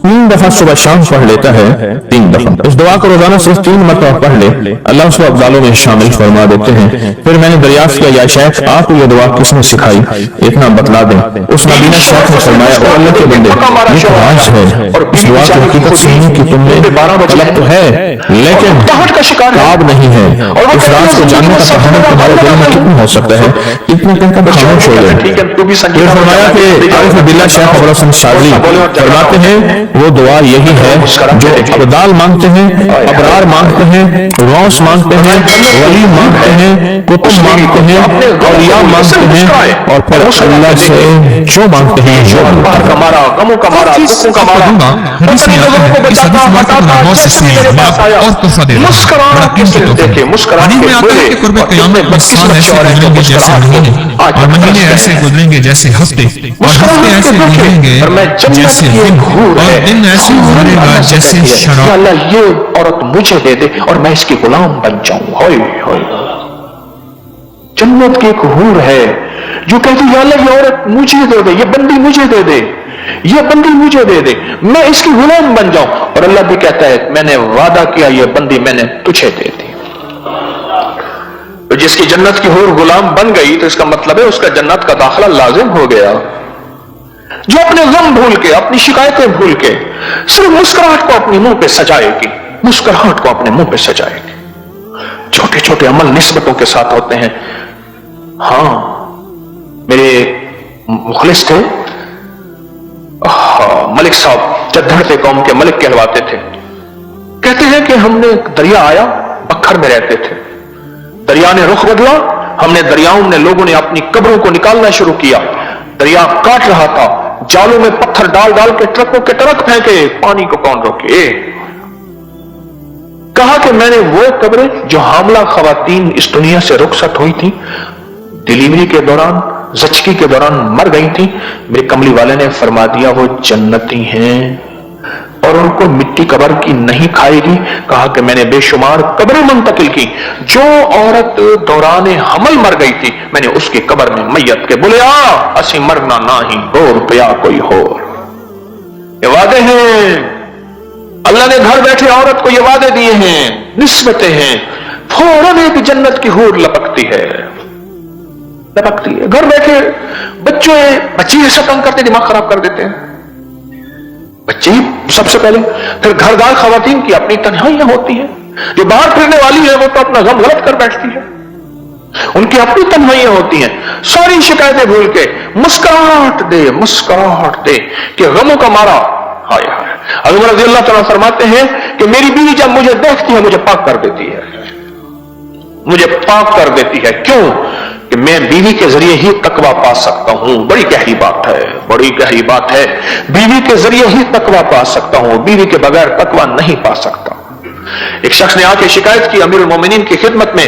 3 دفعہ صبح شام پڑھ لیتا ہے 3 دفعہ اس دعا کو روزانہ صرف 3 مرتبہ پڑھ لے اللہ اس کو ابدالوں میں شامل فرما دیتے ہیں. پھر میں نے دریافت کیا یا شیخ آپ کو یہ دعا کس نے سکھائی؟ اتنا بتلا دیں. اس نبینا شیخ نے فرمایا او اللہ کے بندے یہ تو آج ہے، اس دعا کی حقیقت سننے کی تم نے طلب تو ہے لیکن خواب نہیں ہے. اس راز کو جاننے کا تحمل تمہارے دل میں کتنا ہو سکتا ہے؟ اتنا کہہ کر خاموش ہو گئے. پھر فرمایا کہ عارف باللہ شیخ ابو الحسن شاذلی فرماتے ہیں وہ دعا یہی ہے جو ابدال مانگتے ہیں، ابرار مانگتے ہیں، غوث مانگتے ہیں، ولی مانگتے ہیں، کتب مانگتے ہیں، اولیاء مانگتے ہیں اور پھر اللہ سے جو مانگتے ہیں وہ ایسے گزریں گے جیسے ہفتے اور ہفتے ایسے گزریں گے جیسے دن اور دن ایسے گزرے گا جیسے شراب. اللہ یہ عورت مجھے دے دے اور میں اس کی غلام بن جاؤں. ہوئے ہوئے جنت کی ایک حور ہے جو کہتی ہے اللہ یہ عورت مجھے دے دے، یہ بندی مجھے دے دے، یہ بندی مجھے دے دے، میں اس کی غلام بن جاؤں. اور اللہ بھی کہتا ہے میں نے وعدہ کیا یہ بندی میں نے تجھے دے دی. تو جس کی جنت کی حور غلام بن گئی تو اس کا مطلب ہے اس کا جنت کا داخلہ لازم ہو گیا. جو اپنے غم بھول کے اپنی شکایتیں بھول کے صرف مسکراہٹ کو اپنے منہ پہ سجائے گی، مسکراہٹ کو اپنے منہ پہ سجائے گی. چھوٹے چھوٹے عمل نسبتوں کے ساتھ ہوتے ہیں. ہاں میرے مخلص تھے ملک صاحب جدھڑتے قوم کے ملک کہلواتے تھے. کہتے ہیں کہ ہم نے دریا آیا، بکھر میں رہتے تھے، دریا نے رخ بدلا، ہم نے دریاؤں نے لوگوں نے اپنی قبروں کو نکالنا شروع کیا. دریا کاٹ رہا تھا، جالوں میں پتھر ڈال ڈال کے ٹرکوں کے ٹرک پھینکے، پانی کو کون روکے. کہا کہ میں نے وہ قبریں جو حاملہ خواتین اس دنیا سے رخصت ہوئی تھیں، ڈیلیوری کے دوران زچگی کے دوران مر گئی تھیں، میرے کملی والے نے فرما دیا وہ جنتی ہیں اور ان کو مٹی قبر کی نہیں کھائے گی. کہا کہ میں نے بے شمار قبریں منتقل کی. جو عورت دوران حمل مر گئی تھی میں نے اس کی قبر میں میت کے بولے اسی مرنا نہ ہی اور پیا کوئی ہو. یہ وعدے ہیں اللہ نے گھر بیٹھے عورت کو یہ وعدے دیے ہیں، نسبتیں ہیں. فوراً ایک جنت کی حور لپکتی ہے، لپکتی ہے. گھر بیٹھے بچے ایسا تنگ کرتے دماغ خراب کر دیتے ہیں. بچے ہی سب سے پہلے، پھر گھردار خواتین کی اپنی تنہائیاں ہوتی ہیں. جو باہر پھرنے والی ہے وہ تو اپنا غم غلط کر بیٹھتی ہے، ان کی اپنی تنہائیاں ہوتی ہیں. ساری شکایتیں بھول کے مسکراہٹ دے کہ غموں کا مارا ہائے ہائے. حضرت رضی اللہ تعالیٰ فرماتے ہیں کہ میری بیوی جب مجھے دیکھتی ہے مجھے پاک کر دیتی ہے، مجھے پاک کر دیتی ہے. کیوں؟ کہ میں بیوی کے ذریعے ہی تقویٰ پا سکتا ہوں. بڑی گہری بات ہے، بڑی گہری بات ہے. بیوی کے ذریعے ہی تقویٰ پا سکتا ہوں، بیوی کے بغیر تقویٰ نہیں پا سکتا. ایک شخص نے آ کے شکایت کی امیر المومنین کی خدمت میں،